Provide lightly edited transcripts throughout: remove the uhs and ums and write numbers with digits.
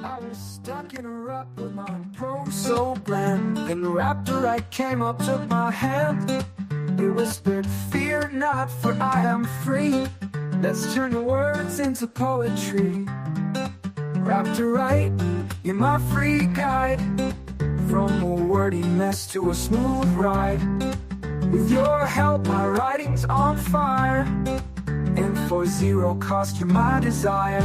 I was stuck in a rut with my pro so bland. Then the raptor right came up, took my hand. He whispered, "Fear not, for I am free. Let's turn the words into poetry." Raptor right, you're my free guide. From a wordy mess to a smooth ride. With your help, my writing's on fire. And for zero cost, you're my desire.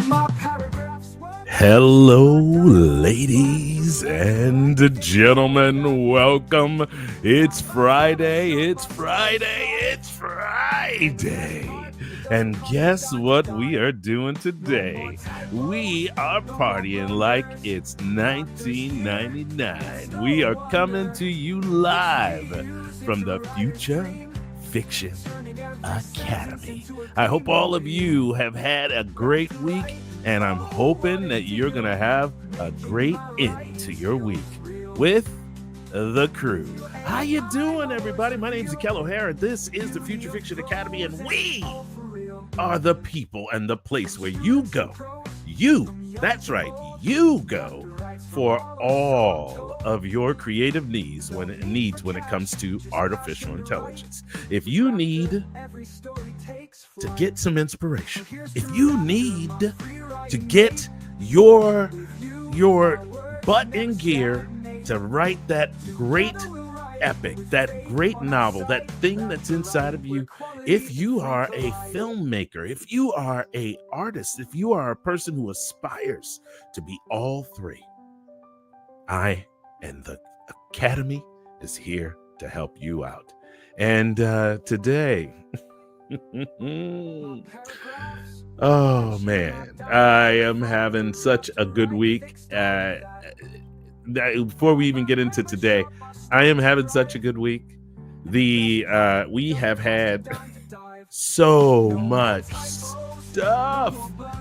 My paragraphs. Hello, ladies and gentlemen. Welcome. It's Friday. It's Friday. It's Friday. And guess what we are doing today? We are partying like it's 1999. We are coming to you live from the Future Fiction Academy. I hope all of you have had a great week, and I'm hoping that you're going to have a great end to your week with the crew. How you doing, everybody? My name is Kel O'Hara. This is the Future Fiction Academy, and we are the people and the place where you go. That's right, you go for all of your creative needs when it comes to artificial intelligence. If you need to get some inspiration, if you need to get your butt in gear to write that great epic, that great novel, that thing that's inside of you, if you are a filmmaker, if you are an artist, if you are a person who aspires to be all three, I and the Academy is here to help you out. And today, oh man, I am having such a good week. Before we even get into today, I am having such a good week. We have had so much stuff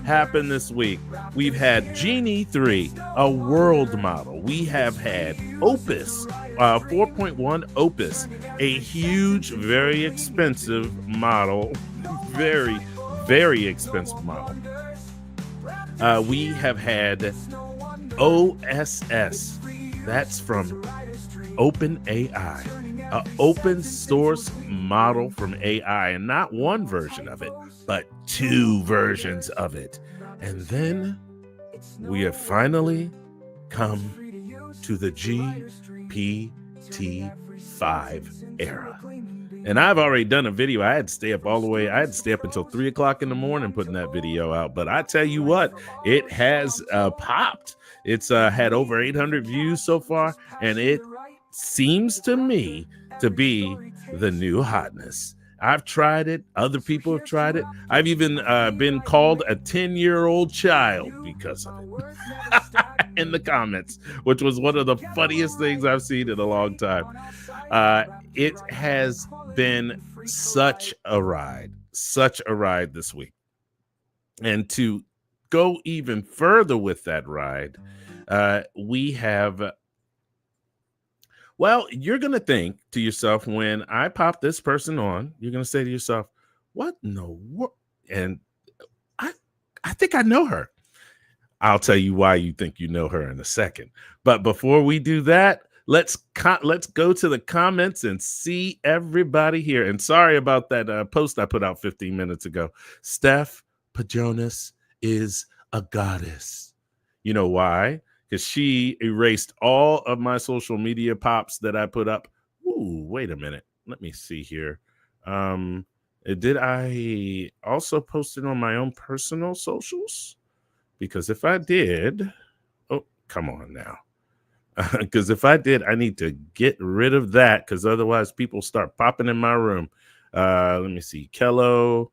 happen this week. We've had Genie 3, a world model. We have had Opus, 4.1 Opus, a huge, very expensive model. Very, very expensive model. We have had OSS. That's from OpenAI, an open source model from AI, and not one version of it, but two versions of it. And then we have finally come to the GPT-5 era. And I've already done a video. I had to stay up until 3 o'clock in the morning putting that video out. But I tell you what, it has popped. It's had over 800 views so far, and it seems to me to be the new hotness. I've tried it. Other people have tried it. I've even been called a 10-year-old child because of it in the comments, which was one of the funniest things I've seen in a long time. It has been such a ride this week. And to go even further with that ride, we have... Well, you're going to think to yourself, when I pop this person on, you're going to say to yourself, what in the world? And I think I know her. I'll tell you why you think you know her in a second. But before we do that, let's go to the comments and see everybody here. And sorry about that post I put out 15 minutes ago. Steph Pajonas is a goddess. You know why? Because she erased all of my social media pops that I put up. Ooh, wait a minute. Let me see here. Did I also post it on my own personal socials? Because if I did, oh, come on now. Because if I did, I need to get rid of that, because otherwise people start popping in my room. Let me see. Kello.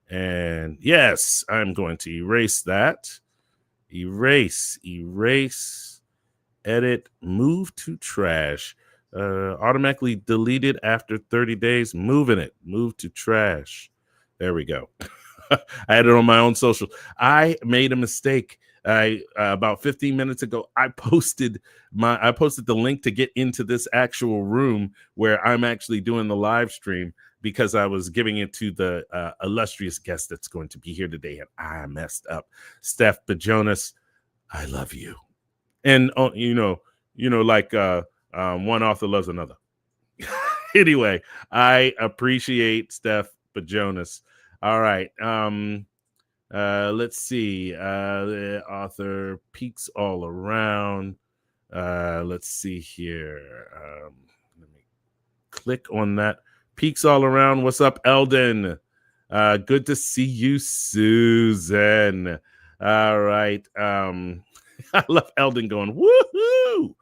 And yes, I'm going to erase that. Erase, edit, move to trash, automatically deleted after 30 days, move to trash. There we go. I had it on my own social. I made a mistake. About 15 minutes ago, I posted the link to get into this actual room where I'm actually doing the live stream, because I was giving it to the illustrious guest that's going to be here today, and I messed up. Steph Pajonas, I love you. And like one author loves another. Anyway, I appreciate Steph Bajonas. All right. Let's see. The author peaks all around. Let's see here. Let me click on that. Peaks all around. What's up, Eldon? Good to see you, Susan. All right. I love Eldon going, woohoo!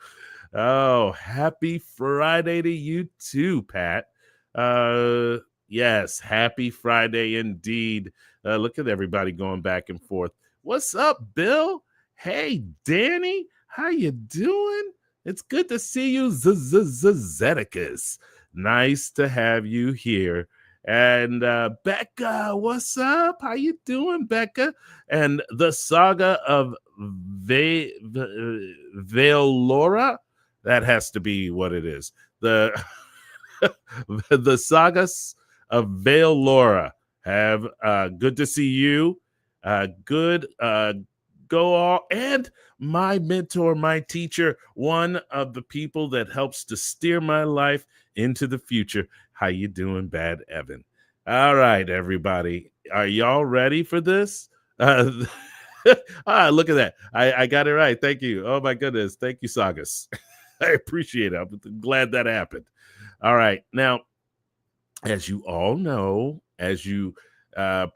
Oh, happy Friday to you too, Pat. Uh, yes, happy Friday indeed. Look at everybody going back and forth. What's up, Bill? Hey, Danny, how you doing? It's good to see you, Zedekus. Nice to have you here. And Becca, what's up? How you doing, Becca? And the saga of Veilora, that has to be what it is. The the sagas of Veilora have good to see you. Good go all, and my mentor, my teacher, one of the people that helps to steer my life into the future. How you doing, Bad Evan? All right, everybody. Are y'all ready for this? Look at that. I got it right. Thank you. Oh my goodness. Thank you, Sagas. I appreciate it. I'm glad that happened. All right. Now, as you all know, as you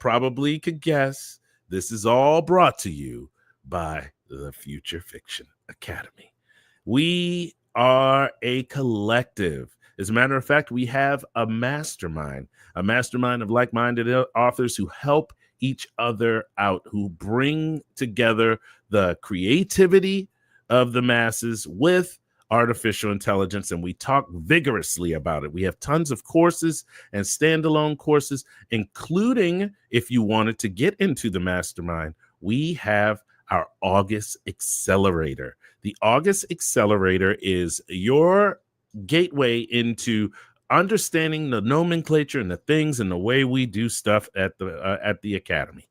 probably could guess, this is all brought to you by the Future Fiction Academy. We are a collective. As a matter of fact, we have a mastermind of like-minded authors who help each other out, who bring together the creativity of the masses with artificial intelligence, and we talk vigorously about it. We have tons of courses and standalone courses, including, if you wanted to get into the mastermind, we have our August Accelerator. The August Accelerator is your gateway into understanding the nomenclature and the things and the way we do stuff at the academy.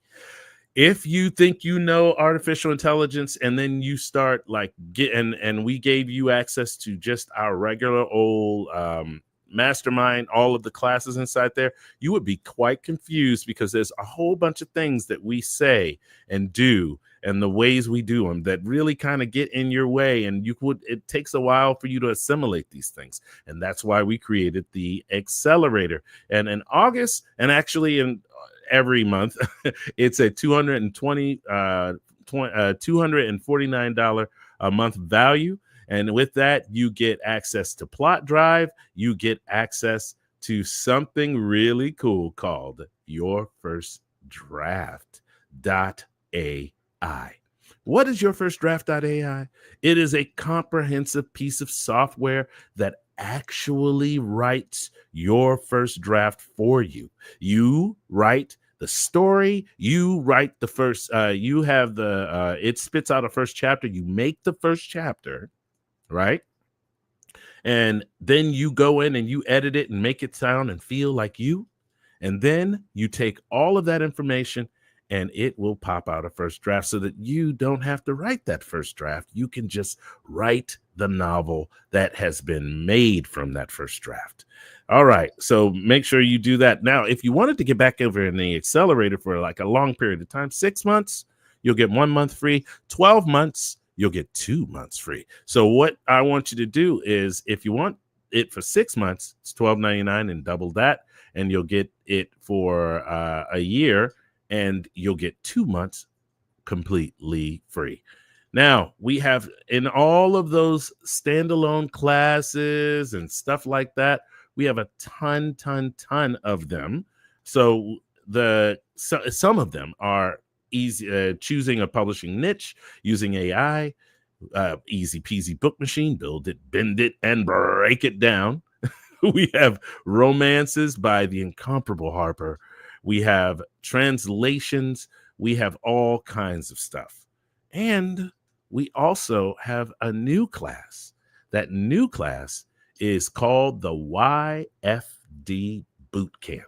If you think you know artificial intelligence and then you start and we gave you access to just our regular old mastermind, all of the classes inside there, you would be quite confused because there's a whole bunch of things that we say and do and the ways we do them that really kind of get in your way, and it takes a while for you to assimilate these things. And that's why we created the Accelerator. And in August, and actually in every month, it's a $249 a month value. And with that, you get access to Plot Drive. You get access to something really cool called Your First Draft.ai. What is Your First Draft.ai? It is a comprehensive piece of software that actually writes your first draft for you. You write the story, you write the first, you have the, it spits out a first chapter, you make the first chapter, right? And then you go in and you edit it and make it sound and feel like you. And then you take all of that information and it will pop out a first draft so that you don't have to write that first draft. You can just write the novel that has been made from that first draft. All right. So make sure you do that. Now, if you wanted to get back over in the Accelerator for like a long period of time, 6 months, you'll get 1 month free. 12 months, you'll get 2 months free. So what I want you to do is, if you want it for 6 months, it's $12.99 and double that, and you'll get it for a year, and you'll get 2 months completely free. Now, we have in all of those standalone classes and stuff like that, we have a ton of them. So some of them are easy, choosing a publishing niche, using AI, easy peasy book machine, build it, bend it, and break it down. We have romances by the incomparable Harper. We have translations. We have all kinds of stuff. And we also have a new class. That new class is called the YFD Bootcamp.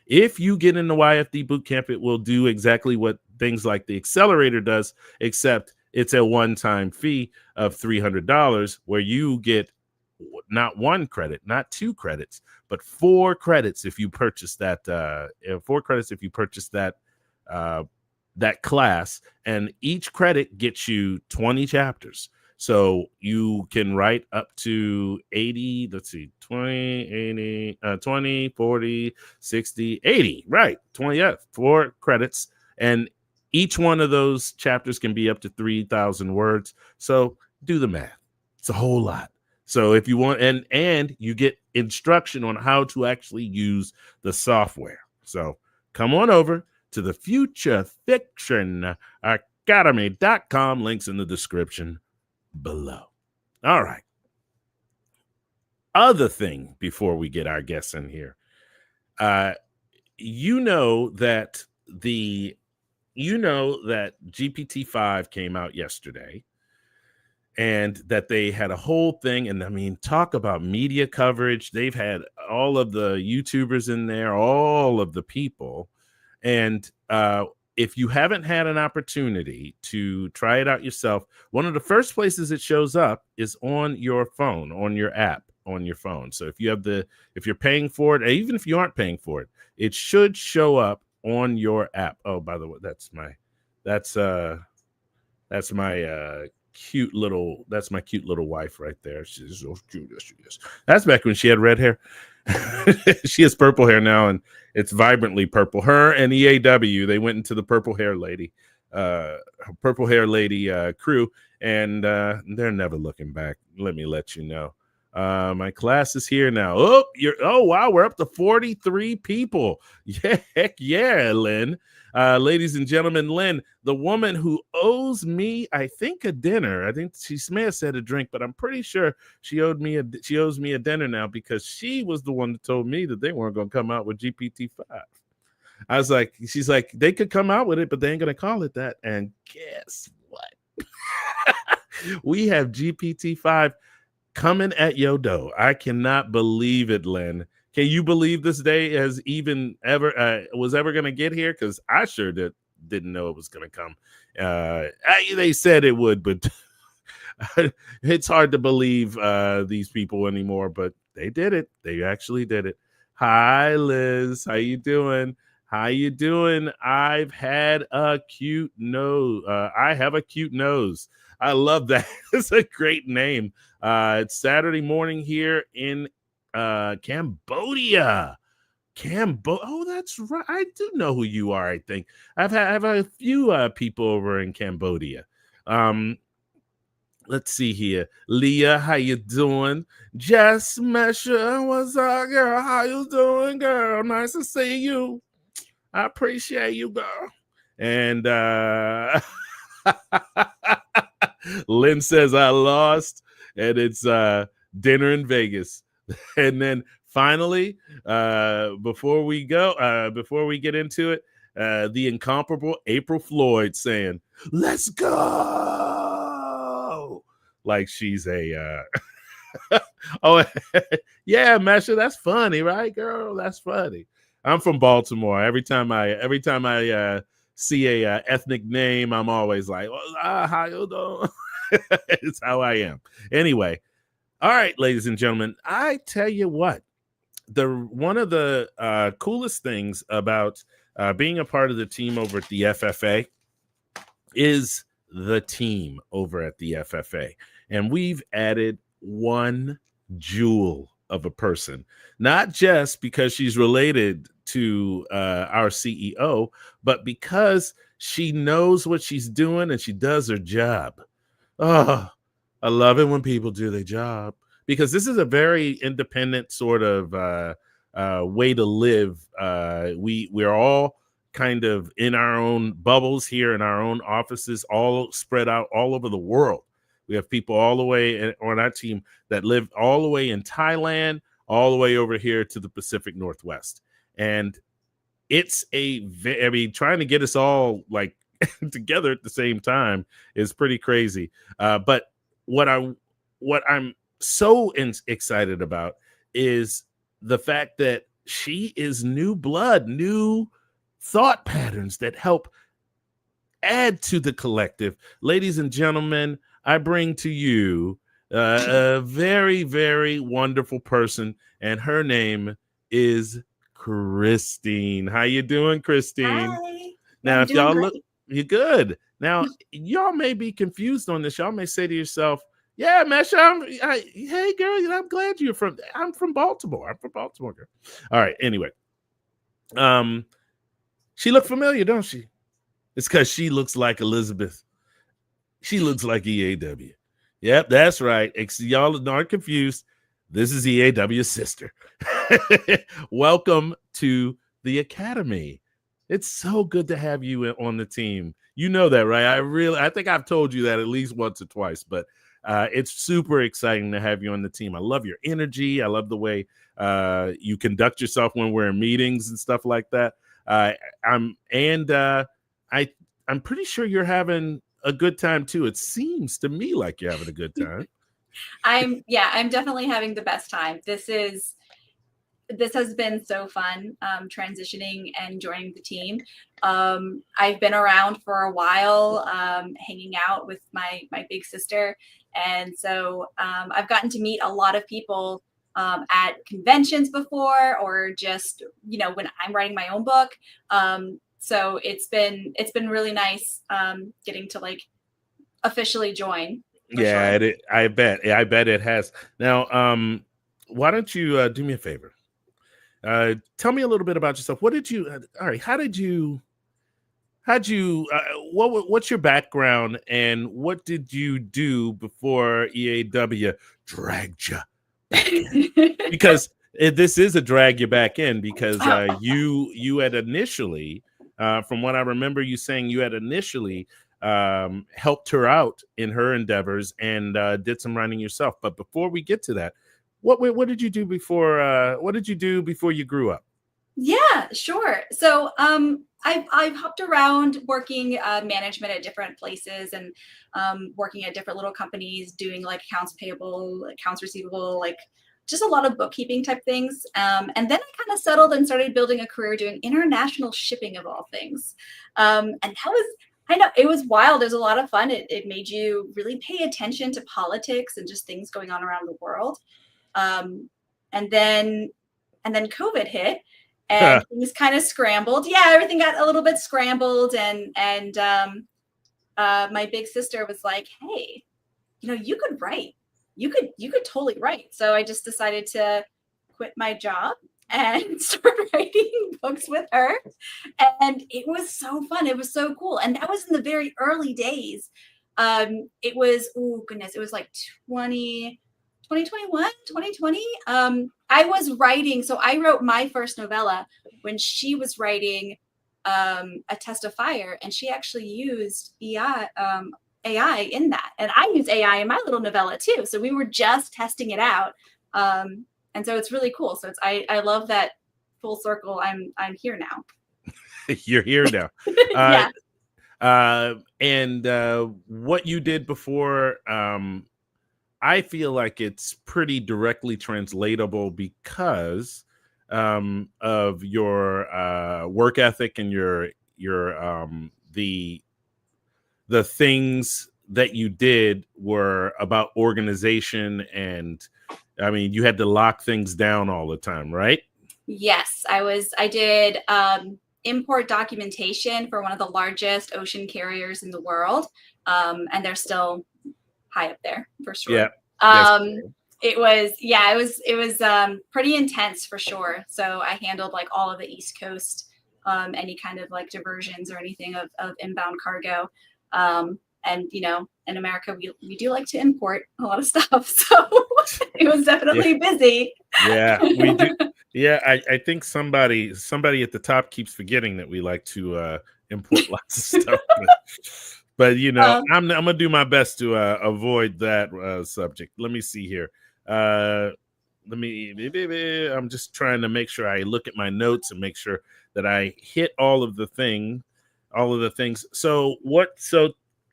If you get in the YFD Bootcamp, it will do exactly what things like the Accelerator does, except it's a one-time fee of $300 where you get not 1 credit, not 2 credits, but 4 credits if you purchase that 4 credits if you purchase that class, and each credit gets you 20 chapters. So you can write up to 80, let's see, 20, 80, 20, 40, 60, 80, right? 20, yeah, 4 credits. And each one of those chapters can be up to 3,000 words. So do the math. It's a whole lot. So if you want, and you get instruction on how to actually use the software. So come on over to the Future Fiction Academy.com. Links in the description below. All right. Other thing before we get our guests in here. You know that GPT-5 came out yesterday, and that they had a whole thing. And I mean, talk about media coverage. They've had all of the YouTubers in there, all of the people. And if you haven't had an opportunity to try it out yourself, one of the first places it shows up is on your phone, on your app, on your phone. So if you're paying for it, even if you aren't paying for it, it should show up on your app. Oh, by the way, that's my cute little wife right there. She's so cute. Yes, she is. That's back when she had red hair. She has purple hair now, and it's vibrantly purple. Her and EAW, they went into the purple hair lady crew, and they're never looking back. Let me let you know. My class is here now. Oh wow, we're up to 43 people. Yeah, heck yeah, Lynn. Ladies and gentlemen, Lynn, the woman who owes me, I think, a dinner. I think she may have said a drink, but I'm pretty sure she owes me a dinner now, because she was the one that told me that they weren't going to come out with GPT-5. She's like, they could come out with it, but they ain't going to call it that. And guess what? We have GPT-5 coming at your door. I cannot believe it, Lynn. Can you believe this day was ever going to get here? Because I sure didn't know it was going to come. They said it would, but it's hard to believe these people anymore. But they did it. They actually did it. Hi, Liz. How you doing? I've had a cute nose. I have a cute nose. I love that. It's a great name. It's Saturday morning here in Cambodia. Oh, that's right. I do know who you are, I think. I have a few people over in Cambodia. Let's see here. Leah, how you doing? Jess Mesher, what's up, girl? How you doing, girl? Nice to see you. I appreciate you, girl. And Lynn says I lost, and it's dinner in Vegas. And then finally, before we get into it, the incomparable April Floyd saying, "Let's go," like she's a oh yeah, Mesha, that's funny, right, girl? That's funny. I'm from Baltimore. Every time I see a ethnic name, I'm always like, how you doing? It's how I am. Anyway, all right, ladies and gentlemen, I tell you what, one of the coolest things about being a part of the team over at the FFA is the team over at the FFA. And we've added one jewel of a person, not just because she's related to our CEO, but because she knows what she's doing and she does her job. Oh, I love it when people do their job, because this is a very independent sort of way to live. We're all kind of in our own bubbles here in our own offices, all spread out all over the world. We have people all the way on our team that live all the way in Thailand, all the way over here to the Pacific Northwest. And it's trying to get us all like together at the same time is pretty crazy. But what I'm so excited about is the fact that she is new blood, new thought patterns that help add to the collective. Ladies and gentlemen, I bring to you a very, very wonderful person, and her name is Christine. How you doing, Christine? Hi. Yeah, Now, I'm if doing y'all look, great. you're good. Now, y'all may be confused on this. Y'all may say to yourself, "Yeah, Mesha, hey, girl, I'm glad you're from. I'm from Baltimore. I'm from Baltimore, girl." All right. Anyway, um, she looked familiar, don't she? It's because she looks like Elizabeth. She looks like EAW. Yep, that's right. Y'all aren't confused. This is EAW's sister. Welcome to the Academy. It's so good to have you on the team. You know that, right? I think I've told you that at least once or twice, but it's super exciting to have you on the team. I love your energy. I love the way you conduct yourself when we're in meetings and stuff like that. Uh, I'm and I I'm pretty sure you're having a good time too. It seems to me like you're having a good time. I'm definitely having the best time. This has been so fun, transitioning and joining the team. I've been around for a while, hanging out with my big sister, and so I've gotten to meet a lot of people at conventions before, or just when I'm writing my own book. So it's been really nice getting to like officially join for sure. Yeah, I bet. I bet it has. Now, why don't you do me a favor? Tell me a little bit about yourself. What did you? All right, how did you? How'd you? What's your background and what did you do before EAW dragged you back in? Because this is a drag you back in because you had initially, from what I remember you saying, you had initially helped her out in her endeavors and did some writing yourself. But before we get to that, what did you do before? What did you do before you grew up? Yeah, sure. So I've hopped around working management at different places, and working at different little companies, doing like accounts payable, accounts receivable, like just a lot of bookkeeping type things. And then I kind of settled and started building a career doing international shipping of all things. And that was, I know it was wild. It was a lot of fun. It made you really pay attention to politics and just things going on around the world. Um, and then COVID hit and things kind of scrambled. Yeah, everything got a little bit scrambled, and my big sister was like, "Hey, you could write. You could totally write." So I just decided to quit my job and start writing books with her, and it was so fun. It was so cool, and that was in the very early days. It was, oh goodness, it was like 2021, 2020. I was writing, so I wrote my first novella when she was writing A Test of Fire, and she actually used AI in that. And I use AI in my little novella too. So we were just testing it out. And so it's really cool. So I love that full circle. I'm here now. You're here now. Yeah. And what you did before, I feel like it's pretty directly translatable because of your work ethic and your the things that you did were about organization, and I mean you had to lock things down all the time, right? Yes, I did import documentation for one of the largest ocean carriers in the world. And they're still high up there for Yeah. sure. Yes. It was pretty intense for sure. So I handled like all of the East Coast, any kind of like diversions or anything of inbound cargo. And in America we do like to import a lot of stuff. So it was definitely busy. Yeah, we do. Yeah, I think somebody at the top keeps forgetting that we like to import lots of stuff. But I'm gonna do my best to avoid that subject. Let me see here. I'm just trying to make sure I look at my notes and make sure that I hit all of the things. So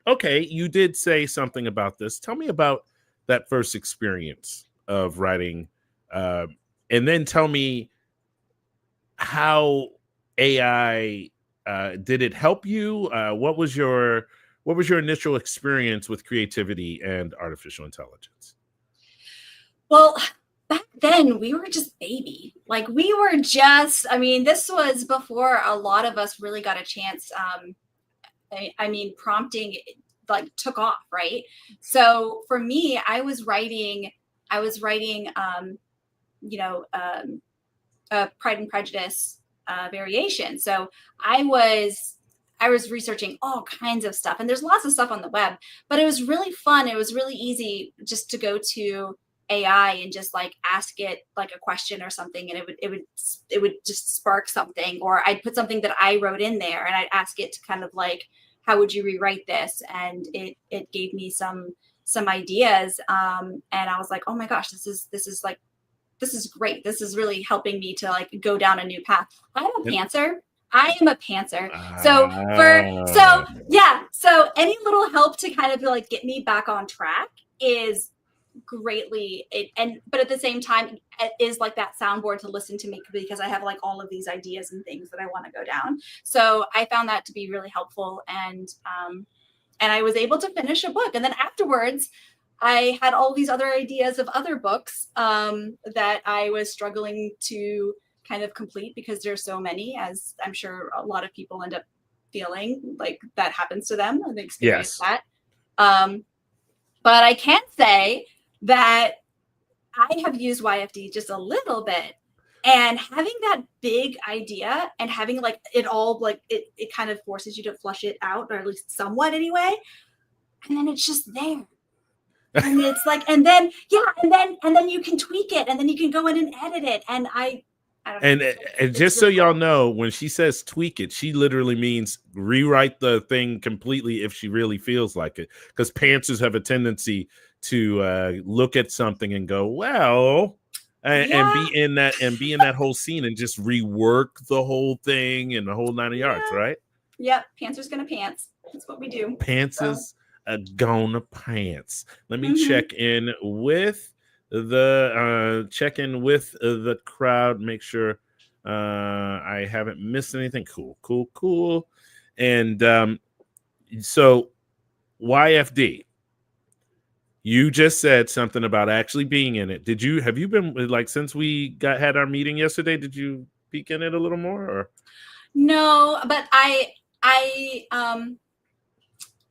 okay, you did say something about this. Tell me about that first experience of writing, and then tell me how AI did it help you? What was your initial experience with creativity and artificial intelligence? Well, back then we were just baby. Like we were just, I mean, this was before a lot of us really got a chance. I mean, prompting like took off, right? So for me, I was writing, you know, Pride and Prejudice variation. So I was researching all kinds of stuff, and there's lots of stuff on the web, but it was really fun. It was really easy just to go to AI and just like ask it like a question or something, and it would just spark something, or I'd put something that I wrote in there and I'd ask it to kind of like, how would you rewrite this? And it gave me some ideas. And I was like, oh my gosh, this is great. This is really helping me to like go down a new path. I'm a pantser. I am a pantser. So any little help to kind of like get me back on track is greatly but at the same time it is like that soundboard to listen to me, because I have like all of these ideas and things that I want to go down. So I found that to be really helpful, and I was able to finish a book, and then afterwards I had all these other ideas of other books that I was struggling to kind of complete, because there's so many, as I'm sure a lot of people end up feeling like that happens to them and they experience that. But I can say that I have used YFD just a little bit, and having that big idea and having like it all like it kind of forces you to flush it out, or at least somewhat anyway. And then it's just there. And it's like, and then you can tweak it, and then you can go in and edit it. And I don't know. And just so y'all know, when she says tweak it, she literally means rewrite the thing completely if she really feels like it. Because pantsers have a tendency to look at something and go, well, and be in that whole scene and just rework the whole thing and the whole 9 yards, right? Yep, pantsers gonna pants. That's what we do. Pantsers gonna pants. Let me check in with the crowd, make sure I haven't missed anything. Cool. And so YFD, you just said something about actually being in it. Have you been like, since we had our meeting yesterday, did you peek in it a little more, or? No, but I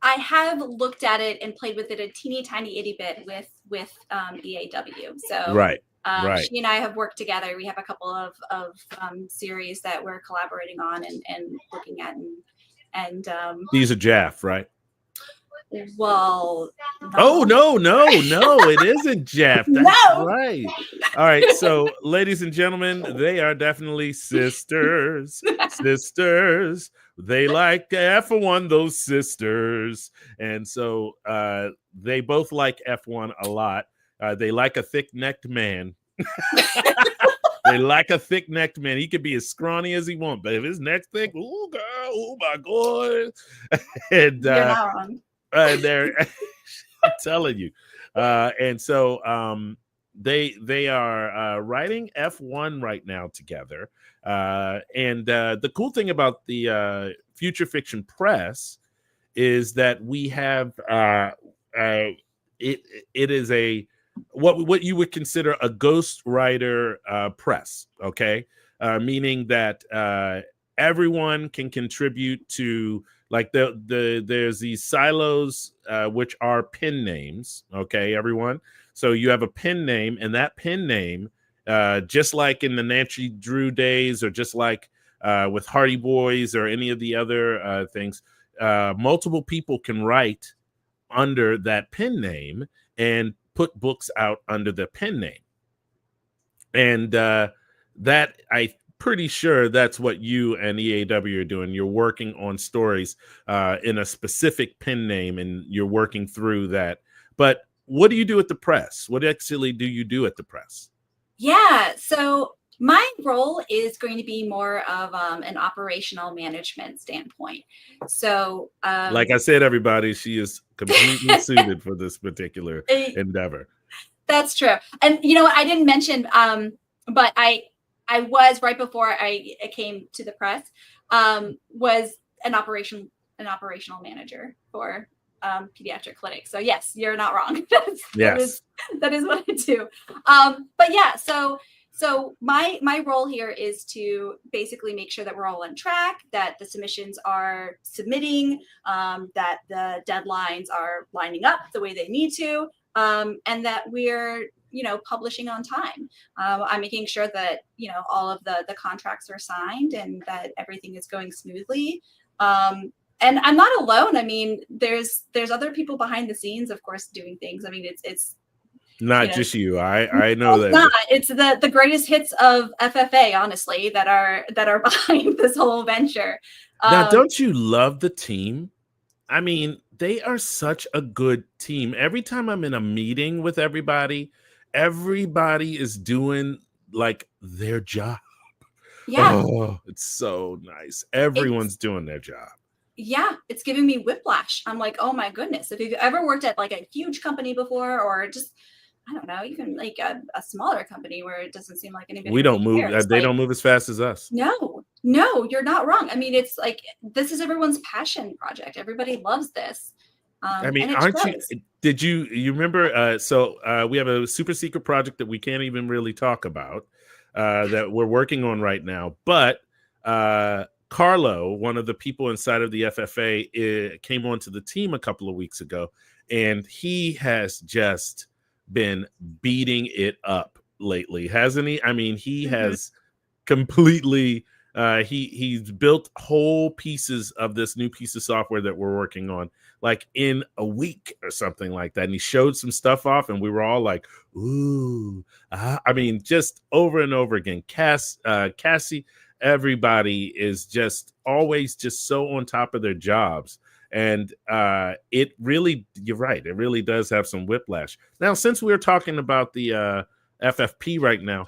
have looked at it and played with it a teeny tiny itty bit with EAW. So right. She and I have worked together. We have a couple of series that we're collaborating on and looking at, and these are Jaff, right? Well, no, it isn't Jeff. That's right. All right. So, ladies and gentlemen, they are definitely sisters. Sisters. They like F1, those sisters. And so they both like F1 a lot. They like a thick-necked man. They like a thick-necked man. He could be as scrawny as he wants, but if his neck's thick, oh, girl, oh, my God. And you're not wrong. I'm telling you. And so they are writing F1 right now together. And the cool thing about the Future Fiction Press is that we have it is a what you would consider a ghostwriter press, okay? Meaning that everyone can contribute to, like, there's these silos which are pen names, okay, everyone. So you have a pen name, and that pen name, just like in the Nancy Drew days, or just like with Hardy Boys or any of the other things, multiple people can write under that pen name and put books out under the pen name. And that, I'm pretty sure that's what you and EAW are doing. You're working on stories in a specific pen name, and you're working through that. But what do you do at the press? What actually do you do at the press? Yeah, so my role is going to be more of an operational management standpoint. So, like I said, everybody, she is completely suited for this particular endeavor. That's true. And you know what, I didn't mention, but I was right before I came to the press, was an operational manager for pediatric clinic. So yes, you're not wrong. Yes. That is what I do. But yeah, so my role here is to basically make sure that we're all on track, that the submissions are submitting, that the deadlines are lining up the way they need to, and that we're publishing on time. I'm making sure that all of the contracts are signed and that everything is going smoothly. And I'm not alone. I mean, there's other people behind the scenes, of course, doing things. I mean, it's not just you. I know that. Not. It's the greatest hits of FFA, honestly, that are behind this whole venture. Now, don't you love the team? I mean, they are such a good team. Every time I'm in a meeting with everybody is doing like their job. Yeah. Oh, it's so nice. Everyone's doing their job. Yeah, it's giving me whiplash. I'm like, oh my goodness. If you've ever worked at like a huge company before, or just, I don't know, even like a smaller company where it doesn't seem like anybody. We don't move. They don't move as fast as us. No, you're not wrong. I mean, it's like, this is everyone's passion project. Everybody loves this. I mean, aren't you? Did you remember? So we have a super secret project that we can't even really talk about that we're working on right now. But Carlo, one of the people inside of the FFA, came onto the team a couple of weeks ago, and he has just been beating it up lately, hasn't he? I mean, he has completely. He's built whole pieces of this new piece of software that we're working on, like in a week or something like that. And he showed some stuff off, and we were all like, "Ooh!" I mean, just over and over again. Cassie, everybody is just always just so on top of their jobs, and it really, you're right, it really does have some whiplash. Now, since we're talking about the FFP right now,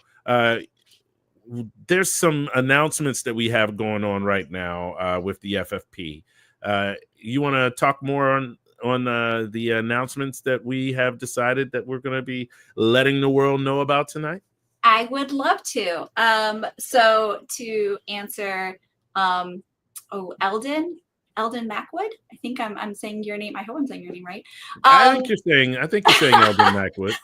there's some announcements that we have going on right now with the FFP. You want to talk more on the announcements that we have decided that we're going to be letting the world know about tonight? I would love to. So to answer, Eldon Mackwood. I think I'm saying your name. I hope I'm saying your name right. I think you're saying Eldon Mackwood.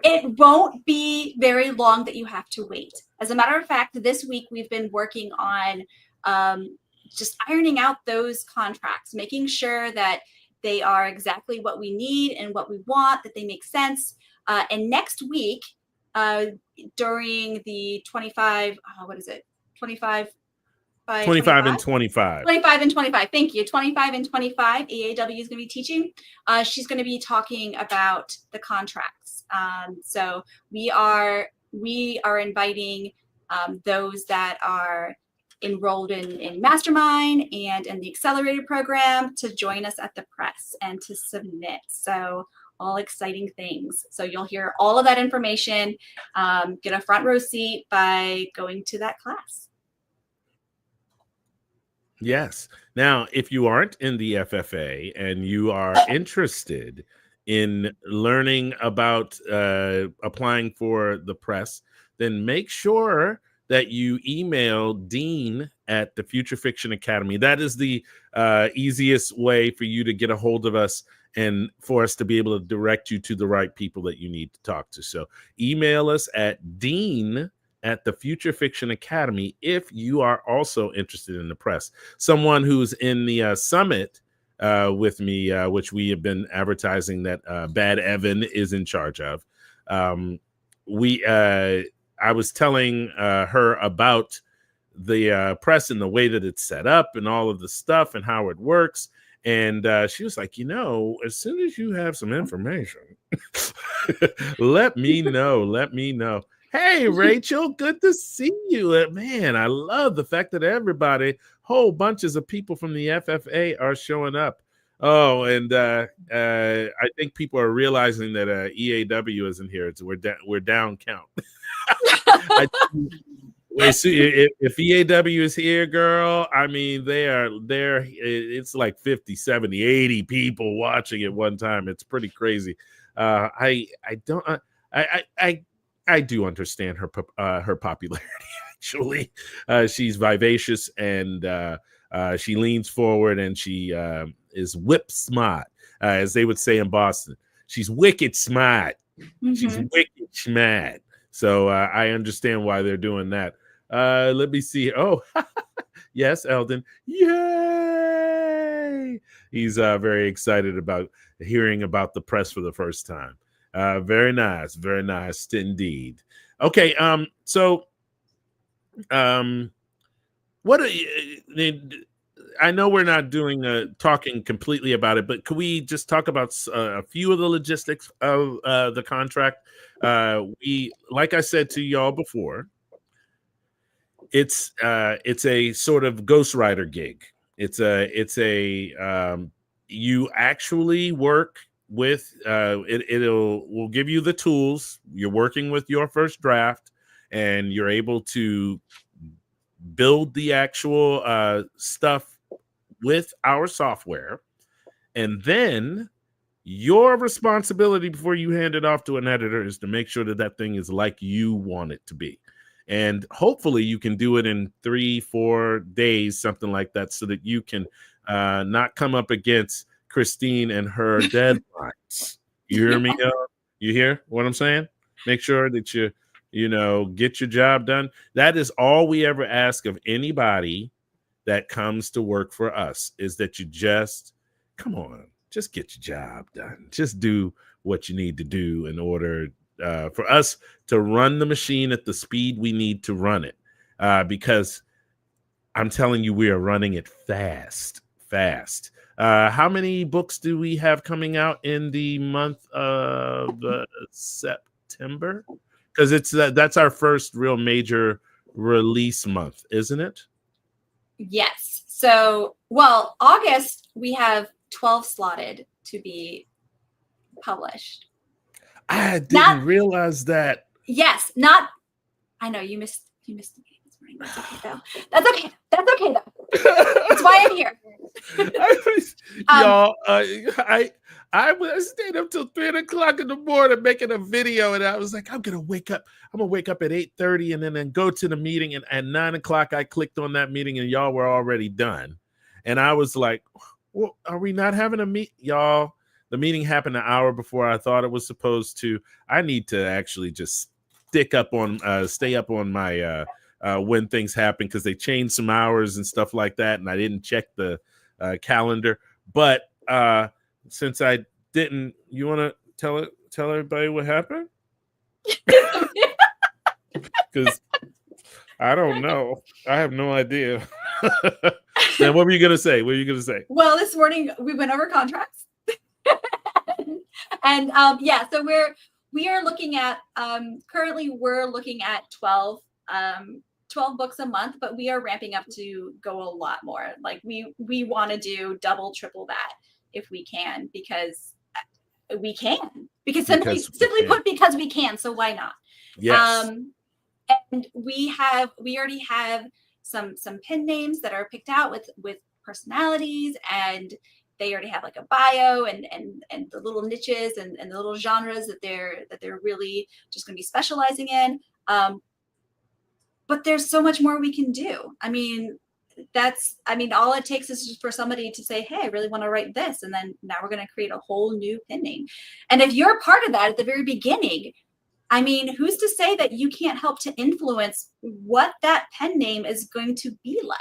It won't be very long that you have to wait. As a matter of fact, this week we've been working on just ironing out those contracts, making sure that they are exactly what we need and what we want, that they make sense. And next week, during the 25 and 25. 25 and 25. Thank you. 25 and 25. EAW is going to be teaching. She's going to be talking about the contracts. So we are inviting those that are enrolled in Mastermind and in the Accelerated program to join us at the press and to submit. So all exciting things. So you'll hear all of that information, get a front row seat by going to that class. Yes. Now, if you aren't in the FFA and you are interested in learning about applying for the press, then make sure that you email Dean at the Future Fiction Academy. That is the easiest way for you to get a hold of us and for us to be able to direct you to the right people that you need to talk to. So email us at Dean at the Future Fiction Academy if you are also interested in the press. Someone who's in the summit with me, which we have been advertising that Bad Evan is in charge of. I was telling her about the press and the way that it's set up and all of the stuff and how it works. And she was like, as soon as you have some information, let me know. Hey, Rachel, good to see you. Man, I love the fact that whole bunches of people from the FFA are showing up. Oh, and I think people are realizing that EAW isn't here. We're down count. If EAW is here, girl, I mean, they're it's like 50, 70, 80 people watching at one time. It's pretty crazy. I do understand her popularity. Actually, she's vivacious and she leans forward and she is whip smart, as they would say in Boston. She's wicked smart. She's Mm-hmm. wicked smart. So I understand why they're doing that. Let me see. Oh, yes, Eldon. Yay! He's very excited about hearing about the press for the first time. Very nice indeed. Okay, so what I know we're not doing talking completely about it, but could we just talk about a few of the logistics of the contract? We, like I said to y'all before, it's a sort of ghostwriter gig. It's a you actually work with will give you the tools. You're working with your first draft, and you're able to build the actual stuff with our software, and then your responsibility before you hand it off to an editor is to make sure that that thing is like you want it to be. And hopefully you can do it in 3-4 days, something like that, so that you can not come up against Christine and her deadlines. You hear me? You hear what I'm saying? Make sure that you get your job done. That is all we ever ask of anybody that comes to work for us, is that you just come on, just get your job done. Just do what you need to do in order for us to run the machine at the speed we need to run it. Because I'm telling you, we are running it fast. How many books do we have coming out in the month of September? Because that's our first real major release month, isn't it? Yes. So, well, August, we have 12 slotted to be published. I didn't realize that. Yes, not. I know you missed the meeting this morning. That's okay though. That's okay though. That's why I'm here. Y'all, I stayed up till 3:00 in the morning making a video, and I was like, I'm gonna wake up at 8:30 and then go to the meeting. And at 9:00, I clicked on that meeting, and y'all were already done. And I was like, well, are we not having a meet, y'all? The meeting happened an hour before I thought it was supposed to. I need to actually just stay up on my when things happen, because they changed some hours and stuff like that, and I didn't check the calendar. But since I didn't, you want to tell everybody what happened? Because I don't know. I have no idea. Then what were you gonna say? Well, this morning we went over contracts. And so we are looking at currently we're looking at 12 books a month, but we are ramping up to go a lot more. Like we want to do double, triple that if we can, because we can. Simply put, because we can. So why not? Yes. And we already have some pen names that are picked out with personalities, and they already have like a bio and the little niches and the little genres that they're really just going to be specializing in. But there's so much more we can do. I mean, all it takes is just for somebody to say, hey, I really want to write this. And then now we're going to create a whole new pen name. And if you're part of that at the very beginning, I mean, who's to say that you can't help to influence what that pen name is going to be like?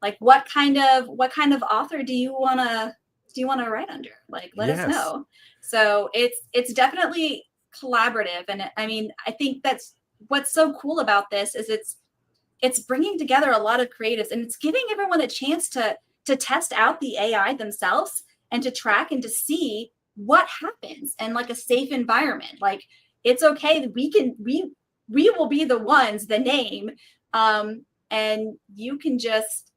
Like what kind of author do you want to write under? Like, let us know. So it's definitely collaborative. And I mean, I think that's what's so cool about this is it's bringing together a lot of creatives, and it's giving everyone a chance to test out the AI themselves and to track and to see what happens in like a safe environment. Like, it's okay that we will be the name, and you can just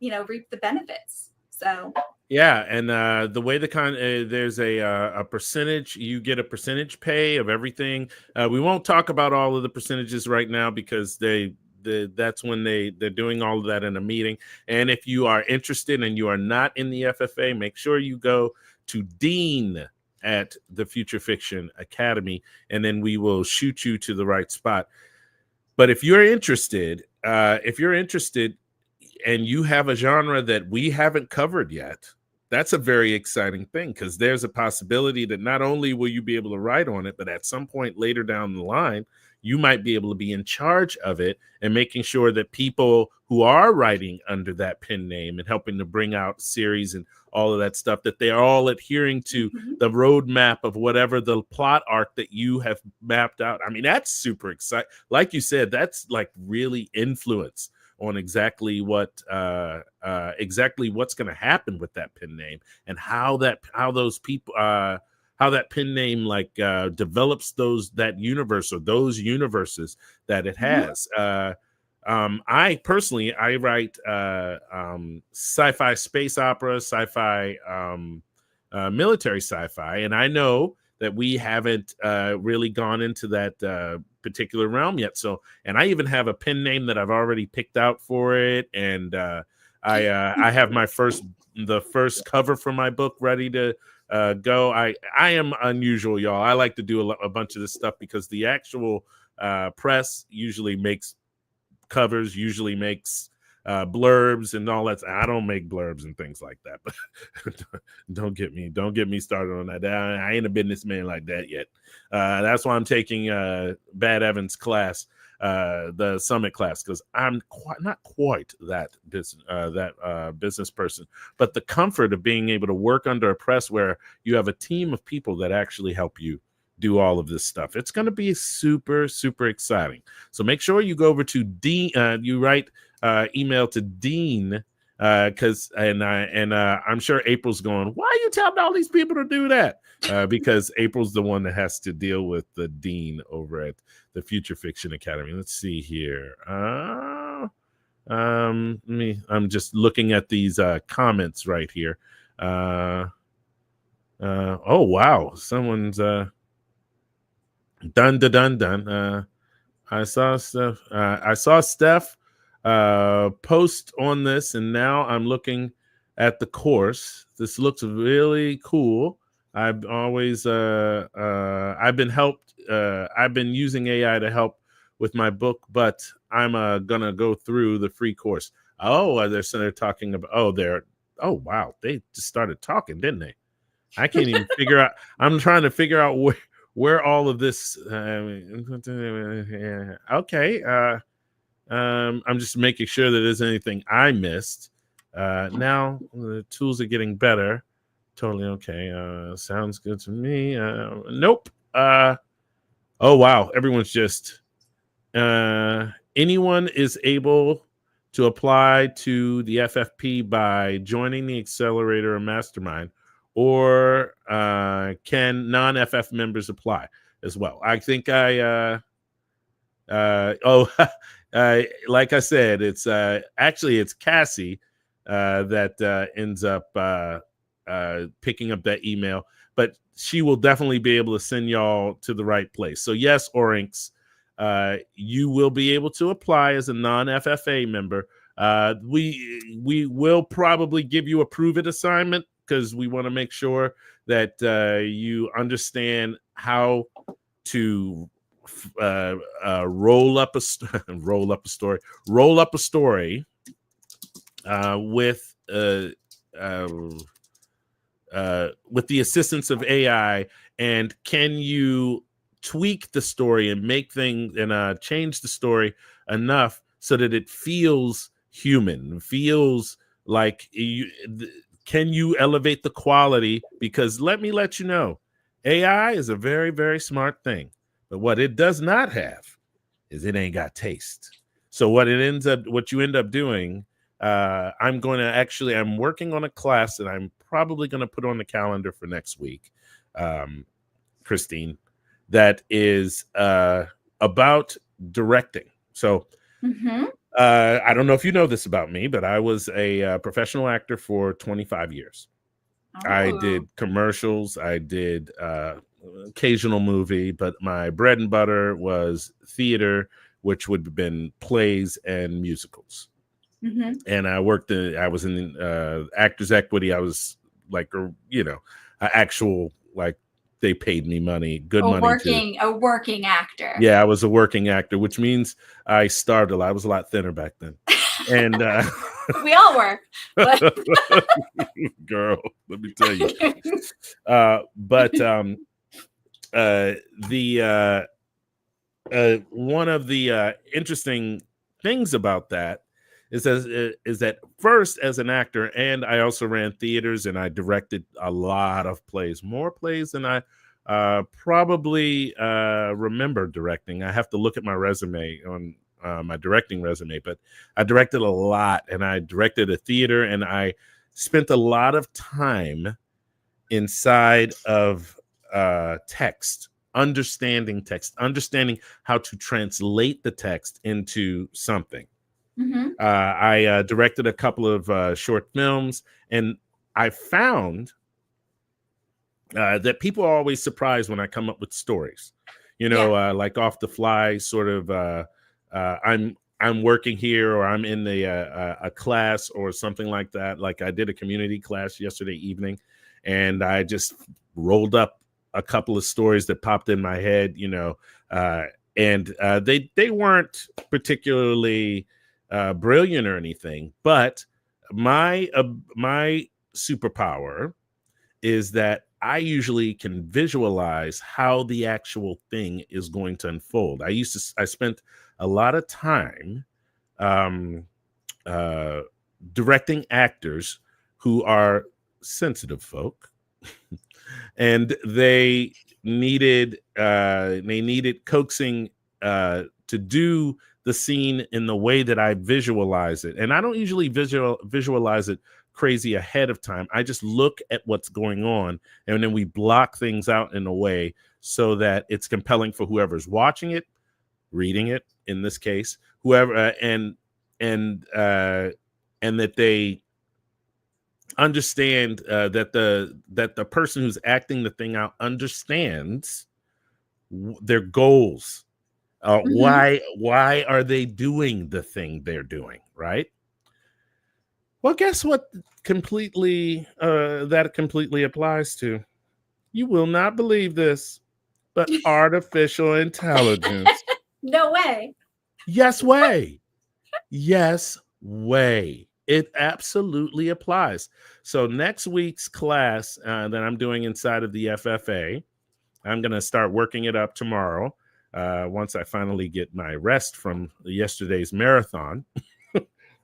reap the benefits. So yeah, and the way there's a percentage, you get a percentage pay of everything. We won't talk about all of the percentages right now, because that's when they're doing all of that in a meeting. And if you are interested and you are not in the FFA, make sure you go to Dean at the Future Fiction Academy, and then we will shoot you to the right spot. But if you're interested, and you have a genre that we haven't covered yet, that's a very exciting thing, because there's a possibility that not only will you be able to write on it, but at some point later down the line, you might be able to be in charge of it and making sure that people who are writing under that pen name and helping to bring out series and all of that stuff, that they are all adhering to the roadmap of whatever the plot arc that you have mapped out. I mean, that's super exciting. Like you said, that's like really influence on exactly what's going to happen with that pen name, and how that pen name like develops that universe, or those universes that it has. I personally write sci-fi space opera, sci-fi military sci-fi, and I know that we haven't really gone into that particular realm yet. So, and I even have a pen name that I've already picked out for it, and I have the first cover for my book ready to go. I am unusual, y'all. I like to do a bunch of this stuff because the actual press usually makes covers, usually makes blurbs and all that. I don't make blurbs and things like that, but don't get me started on that. I ain't a businessman like that yet. That's why I'm taking Bad Evans class, the summit class, because I'm not quite that business person, but the comfort of being able to work under a press where you have a team of people that actually help you do all of this stuff. It's going to be super, super exciting. So make sure you go over to Dean. You write email to Dean, because I'm sure April's going, why are you telling all these people to do that? Because April's the one that has to deal with the dean over at the Future Fiction Academy. Let's see here. I'm just looking at these comments right here. Oh wow, someone's done. I saw Steph post on this, and now I'm looking at the course. This looks really cool. I've always I've been using AI to help with my book, but I'm gonna go through the free course. Oh, they're talking about. Oh wow, they just started talking, didn't they? I can't even figure out. I'm trying to figure out where all of this. Okay. I'm just making sure that there's anything I missed. Now the tools are getting better. Totally okay. Sounds good to me. Nope. Oh wow. Everyone's just anyone is able to apply to the FFP by joining the accelerator or mastermind, or can non-FF members apply as well? I think like I said, it's actually it's Cassie that ends up picking up that email, but she will definitely be able to send y'all to the right place. So yes, Orinx, you will be able to apply as a non-FFA member. We will probably give you a prove it assignment, because we want to make sure that you understand how to roll up a story with the assistance of AI, and can you tweak the story and make things and change the story enough so that it feels human, feels like can you elevate the quality? Because let me let you know, AI is a very, very smart thing, but what it does not have is it ain't got taste. So what you end up doing, I'm working on a class that I'm probably going to put on the calendar for next week, Christine, that is about directing. So I don't know if you know this about me, but I was a professional actor for 25 years. Oh. I did commercials. I did occasional movie, but my bread and butter was theater, which would have been plays and musicals. And I was in Actors Equity. I was like, an actual like they paid me money, good money too. A working actor. Yeah, I was a working actor, which means I starved a lot. I was a lot thinner back then. And We all were. But girl, let me tell you. The one of the interesting things about that is that first, as an actor, and I also ran theaters and I directed a lot of plays, more plays than I probably remember directing. I have to look at my resume on my directing resume, but I directed a lot, and I directed a theater, and I spent a lot of time inside of text, understanding how to translate the text into something. I directed a couple of short films, and I found that people are always surprised when I come up with stories, like off the fly, sort of. I'm working here, or I'm in a class or something like that. Like I did a community class yesterday evening, and I just rolled up a couple of stories that popped in my head, and they weren't particularly brilliant or anything, but my superpower is that I usually can visualize how the actual thing is going to unfold. I spent a lot of time directing actors who are sensitive folk, and they needed coaxing to do the scene in the way that I visualize it. And I don't usually visualize it crazy ahead of time. I just look at what's going on, and then we block things out in a way so that it's compelling for whoever's watching it, reading it in this case, whoever, and that they understand that the person who's acting the thing out understands their goals. Why are they doing the thing they're doing, right? Well, guess what that completely applies to? You will not believe this, but artificial intelligence. No way. Yes way. Yes way. It absolutely applies. So next week's class that I'm doing inside of the FFA, I'm going to start working it up tomorrow. Once I finally get my rest from yesterday's marathon.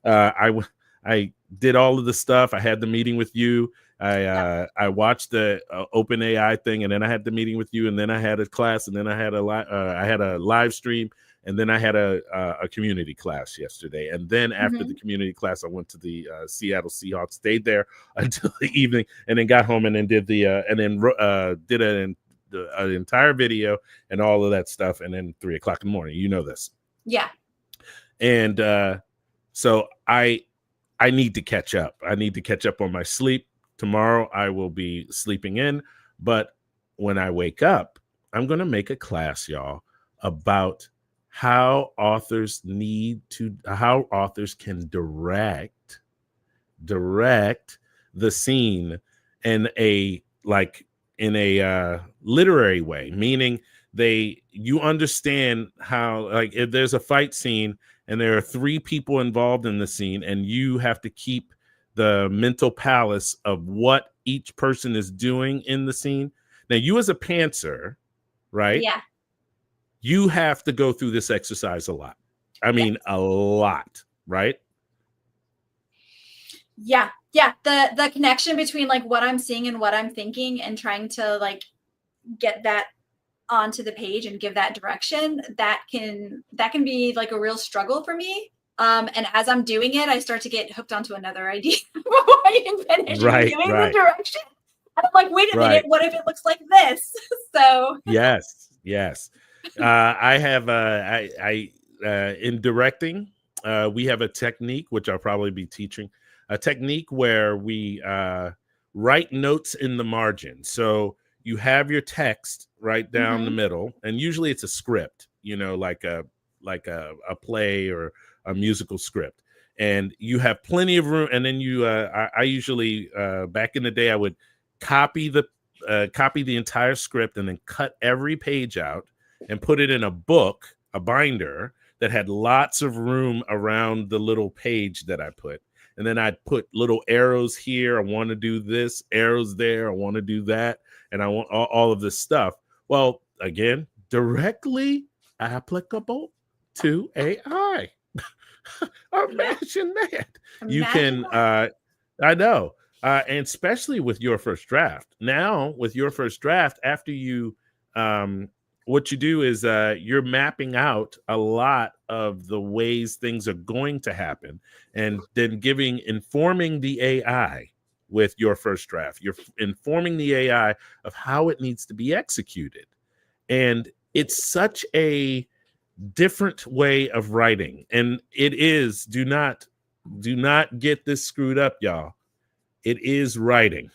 I did all of the stuff. I had the meeting with you. I watched the Open AI thing, and then I had the meeting with you, and then I had a class, and then I had a live stream, and then I had a community class yesterday. And then after the community class, I went to the Seattle Seahawks, stayed there until the evening, and then got home and then did an entire video and all of that stuff. And then 3 o'clock in the morning, you know this. Yeah. And so I need to catch up. I need to catch up on my sleep. Tomorrow I will be sleeping in, but when I wake up, I'm going to make a class, y'all, about how authors can direct the scene in a literary way, meaning you understand how, like, if there's a fight scene and there are 3 people involved in the scene, and you have to keep the mental palace of what each person is doing in the scene. Now, you as a pantser, right? Yeah. You have to go through this exercise a lot. I mean, a lot, right? Yeah. Yeah. The connection between like what I'm seeing and what I'm thinking, and trying to like get that onto the page and give that direction, that can be like a real struggle for me. And as I'm doing it, I start to get hooked onto another idea before I can finish doing the direction. And I'm like, wait a minute, what if it looks like this? So yes. I have in directing, we have a technique, which I'll probably be teaching, a technique where we write notes in the margin. So you have your text right down the middle, and usually it's a script, like a play or a musical script, and you have plenty of room. And then I usually back in the day, I would copy the copy the entire script and then cut every page out and put it in a book, a binder that had lots of room around the little page that I put. And then I'd put little arrows here. I want to do this, arrows there. I want to do that. And I want all of this stuff. Well, again, directly applicable to AI. Imagine that. You can, I know. And especially with your first draft. Now, with your first draft, after you, what you do is you're mapping out a lot of the ways things are going to happen, and then informing the AI with your first draft. You're informing the AI of how it needs to be executed. And it's such a different way of writing. And it is, do not get this screwed up, y'all. It is writing.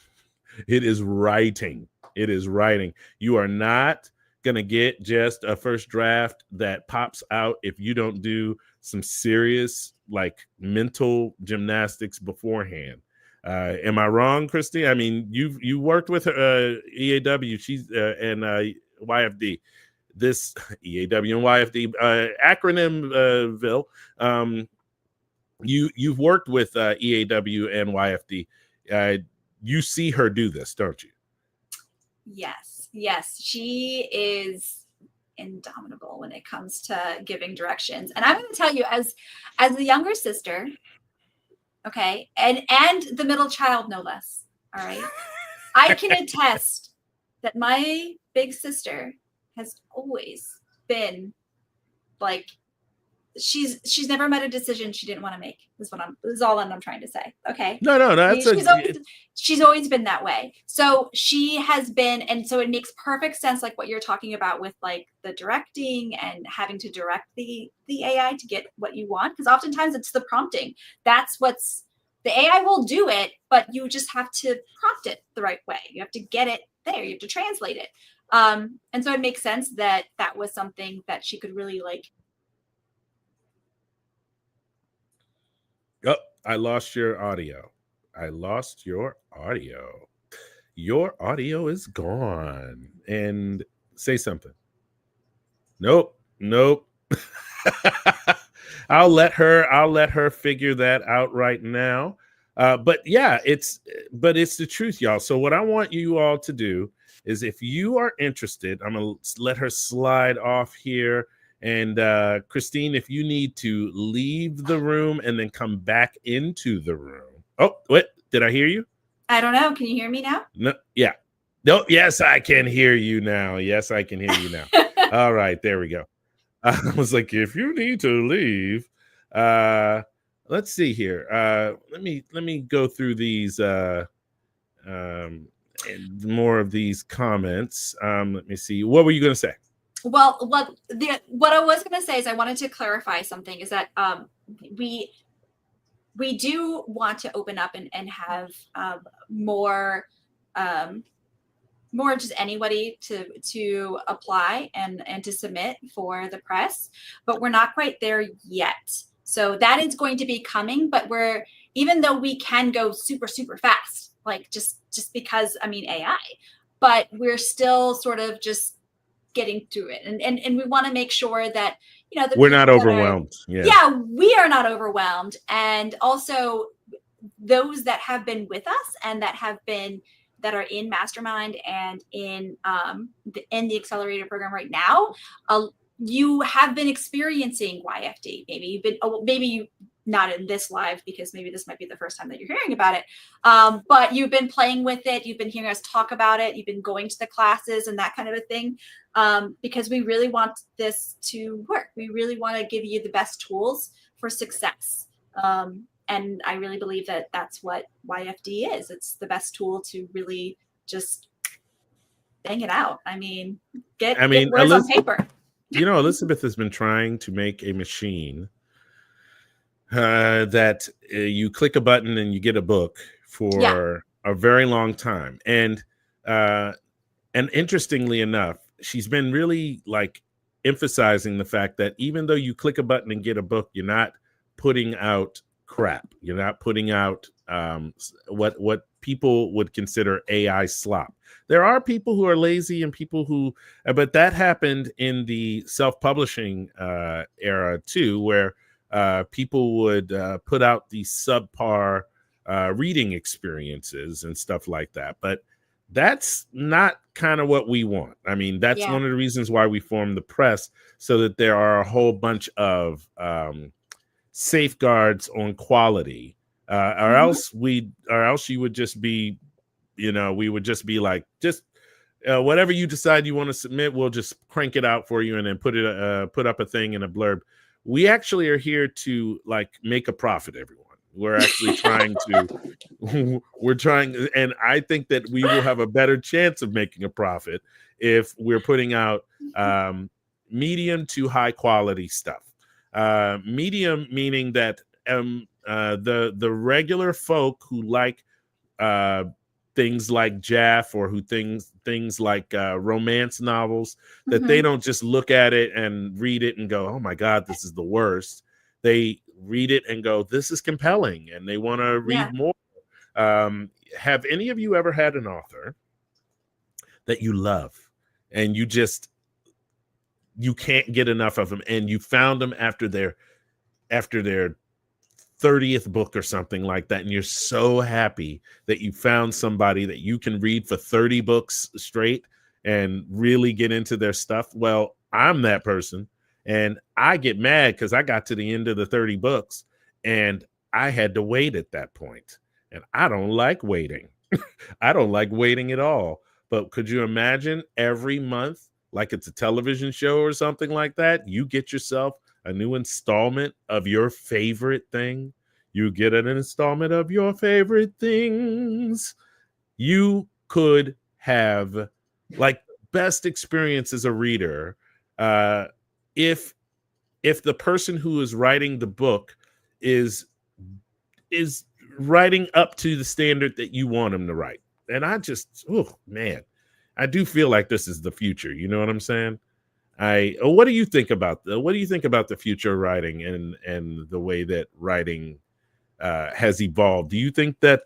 It is writing. It is writing. You are not going to get just a first draft that pops out if you don't do some serious like mental gymnastics beforehand. Am I wrong, Christy? I mean, you worked with EAW, she's and YFD. This EAW and YFD acronymville. You've worked with EAW and YFD. You see her do this, don't you? Yes, she is indomitable when it comes to giving directions. And I'm going to tell you, as the younger sister, okay, and the middle child, no less. All right, I can attest that my big sister has always been like, she's never met a decision she didn't want to make. Is all I'm trying to say. Okay. No, she's always been that way. So she has been, and so it makes perfect sense, like what you're talking about with like the directing and having to direct the AI to get what you want. Because oftentimes it's the prompting. That's the AI will do it, but you just have to prompt it the right way. You have to get it there. You have to translate it. And so it makes sense that was something that she could really like. Oh, I lost your audio. Your audio is gone. And say something. Nope. I'll let her figure that out right now. But yeah, it's the truth, y'all. So what I want you all to do is, if you are interested, I'm gonna let her slide off here. And Christine, if you need to leave the room and then come back into the room. Oh, what? Did I hear you? I don't know. Can you hear me now? No, yeah. No, yes, I can hear you now. All right, there we go. I was like, if you need to leave, let's see here. Let me go through these more of these comments. Let me see. What were you going to say? Well, what I was going to say is, I wanted to clarify something, is that we do want to open up and have more just anybody to apply and to submit for the press, but we're not quite there yet. So that is going to be coming, but even though we can go super, super fast, like just because, I mean, AI, but we're still sort of just getting through it. And we want to make sure that, we're not overwhelmed. Yeah, we are not overwhelmed. And also those that have been with us and that are in Mastermind and in the accelerator program right now, you have been experiencing YFD. Maybe you not in this live, because maybe this might be the first time that you're hearing about it. But you've been playing with it. You've been hearing us talk about it. You've been going to the classes and that kind of a thing, because we really want this to work. We really want to give you the best tools for success. And I really believe that that's what YFD is. It's the best tool to really just bang it out. I mean, get words on paper. Elizabeth has been trying to make a machine that you click a button and you get a book for a very long time. And interestingly enough, she's been really like emphasizing the fact that even though you click a button and get a book, you're not putting out crap. You're not putting out what people would consider AI slop. There are people who are lazy and people who, but that happened in the self-publishing era too, where people would put out these subpar reading experiences and stuff like that. But that's not kind of what we want. I mean, that's Yeah. one of the reasons why we formed the press, so that there are a whole bunch of safeguards on quality, or else you would just be, we would just be like, just whatever you decide you want to submit, we'll just crank it out for you and then put up a thing in a blurb. We actually are here to like make a profit, everyone. We're actually trying to, and I think that we will have a better chance of making a profit if we're putting out medium to high quality stuff. Medium meaning that the regular folk who like things like Jaff, or who things like romance novels, that they don't just look at it and read it and go, oh my God, this is the worst. They read it and go, this is compelling, and they want to read more. Have any of you ever had an author that you love and you can't get enough of them, and you found them after their 30th book or something like that, and you're so happy that you found somebody that you can read for 30 books straight and really get into their stuff? Well, I'm that person, and I get mad because I got to the end of the 30 books and I had to wait at that point, and I don't like waiting. I don't like waiting at all. But could you imagine every month, like it's a television show or something like that, you get yourself a new installment of your favorite thing? You get an installment of your favorite things. You could have like best experience as a reader if the person who is writing the book is writing up to the standard that you want them to write. And I just, oh man, I do feel like this is the future. You know what I'm saying? What do you think about the future of writing and the way that writing has evolved? Do you think that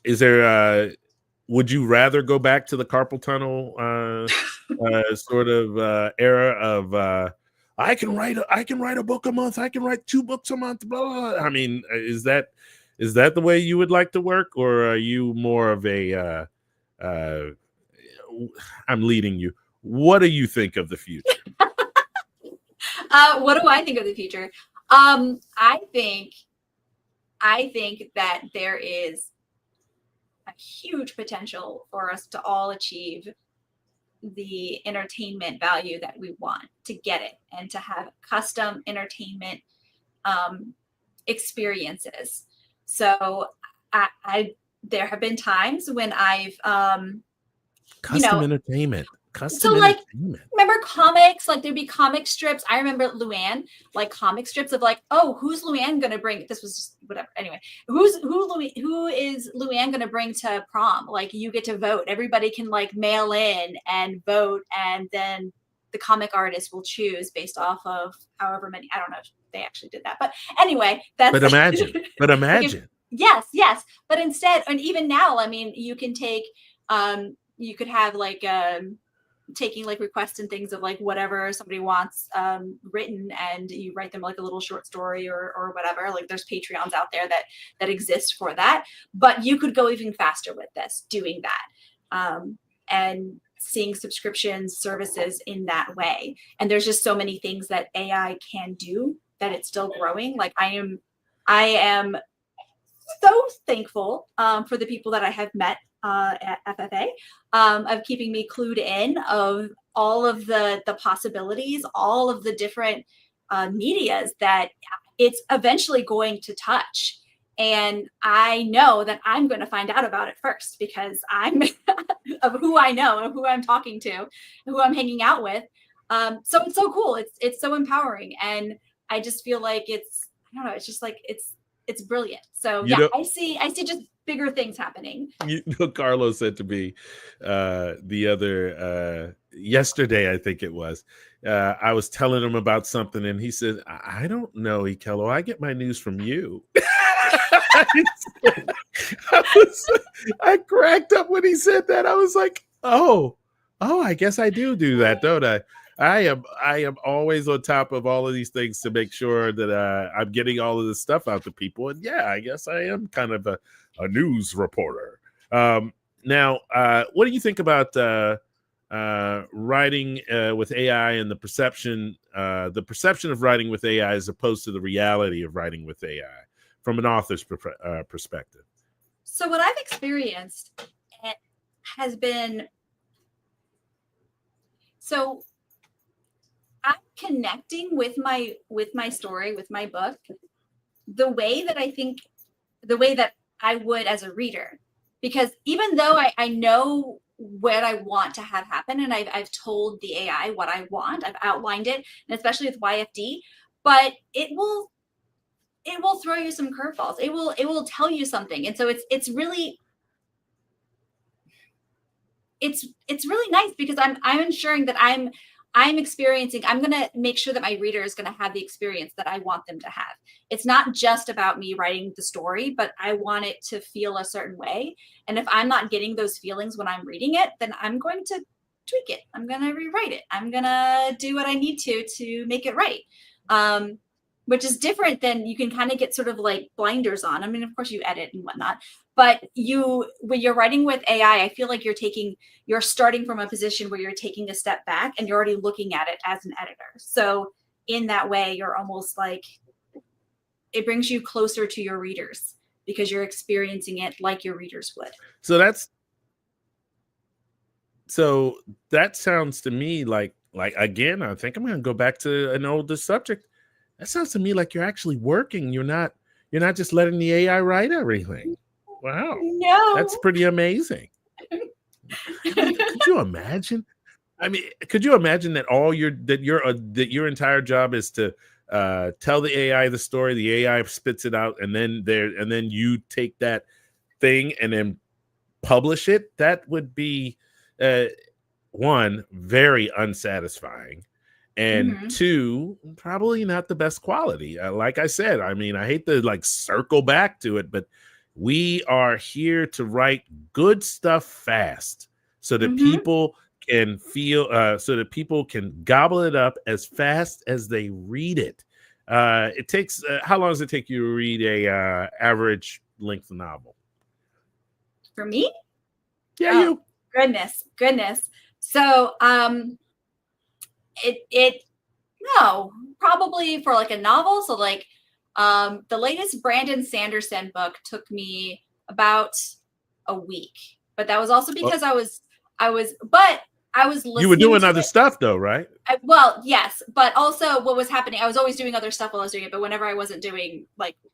is there would you rather go back to the carpal tunnel sort of era of I can write a book a month, I can write 2 books a month, blah, blah, blah. I mean, is that the way you would like to work, or are you more of a I'm leading you. What do you think of the future? What do I think of the future? I think that there is a huge potential for us to all achieve the entertainment value that we want, to get it and to have custom entertainment experiences. So there have been times when I've custom entertainment. Remember comics? Like there'd be comic strips. I remember Luann, like comic strips of like, oh, who's Luann gonna bring? This was just whatever. Anyway, who is Luann gonna bring to prom? Like you get to vote. Everybody can like mail in and vote, and then the comic artist will choose based off of however many. I don't know if they actually did that, but anyway, that's. But imagine. Yes. But instead, and even now, I mean, you can take. You could have like taking like requests and things of like whatever somebody wants written, and you write them like a little short story or whatever. Like there's Patreons out there that exist for that, but you could go even faster with this, doing that and seeing subscription services in that way. And there's just so many things that AI can do that it's still growing. Like I am so thankful for the people that I have met at FFA of keeping me clued in of all of the possibilities, all of the different medias that it's eventually going to touch. And I know that I'm going to find out about it first because I'm of who I know and who I'm talking to, who I'm hanging out with. So it's so cool. It's so empowering. And I just feel like I don't know, it's just like, it's brilliant. So I see just bigger things happening. Carlos said to me the other yesterday, I think it was. I was telling him about something, and he said, "I don't know, Ikello. I get my news from you." I cracked up when he said that. I was like, "Oh, I guess I do that, don't I?" I am always on top of all of these things to make sure that I'm getting all of this stuff out to people. And yeah, I guess I am kind of a news reporter. Now, what do you think about writing with AI and the perception of writing with AI as opposed to the reality of writing with AI from an author's perspective? So what I've experienced has been, so I'm connecting with my story, with my book, the way that I would as a reader. Because even though I know what I want to have happen, and I've told the AI what I want, I've outlined it, and especially with YFD, but it will throw you some curveballs. It will tell you something. And so it's really nice because I'm ensuring that I'm going to make sure that my reader is going to have the experience that I want them to have. It's not just about me writing the story, but I want it to feel a certain way. And if I'm not getting those feelings when I'm reading it, then I'm going to tweak it. I'm going to rewrite it. I'm going to do what I need to make it right. Which is different than, you can kind of get sort of like blinders on. I mean, of course you edit and whatnot, but when you're writing with AI, I feel like you're starting from a position where you're taking a step back and you're already looking at it as an editor. So in that way, you're almost like, it brings you closer to your readers because you're experiencing it like your readers would. So that sounds to me like again, I think I'm going to go back to an older subject. That sounds to me like you're actually working. You're not just letting the AI write everything. Wow. No. That's pretty amazing. Could you imagine? I mean, could you imagine that your entire job is to tell the AI the story, the AI spits it out, and then you take that thing and then publish it? That would be one, very unsatisfying. And two, probably not the best quality. Like I said, I mean, I hate to circle back to it, but we are here to write good stuff fast so that people can so that people can gobble it up as fast as they read it. It takes, how long does it take you to read a average length novel? For me? Yeah, you. Goodness. So, no, probably for like a novel. So the latest Brandon Sanderson book took me about a week, but that was also because I was listening. You were doing other stuff though, right? Well, yes, but also what was happening, I was always doing other stuff while I was doing it, but whenever I wasn't doing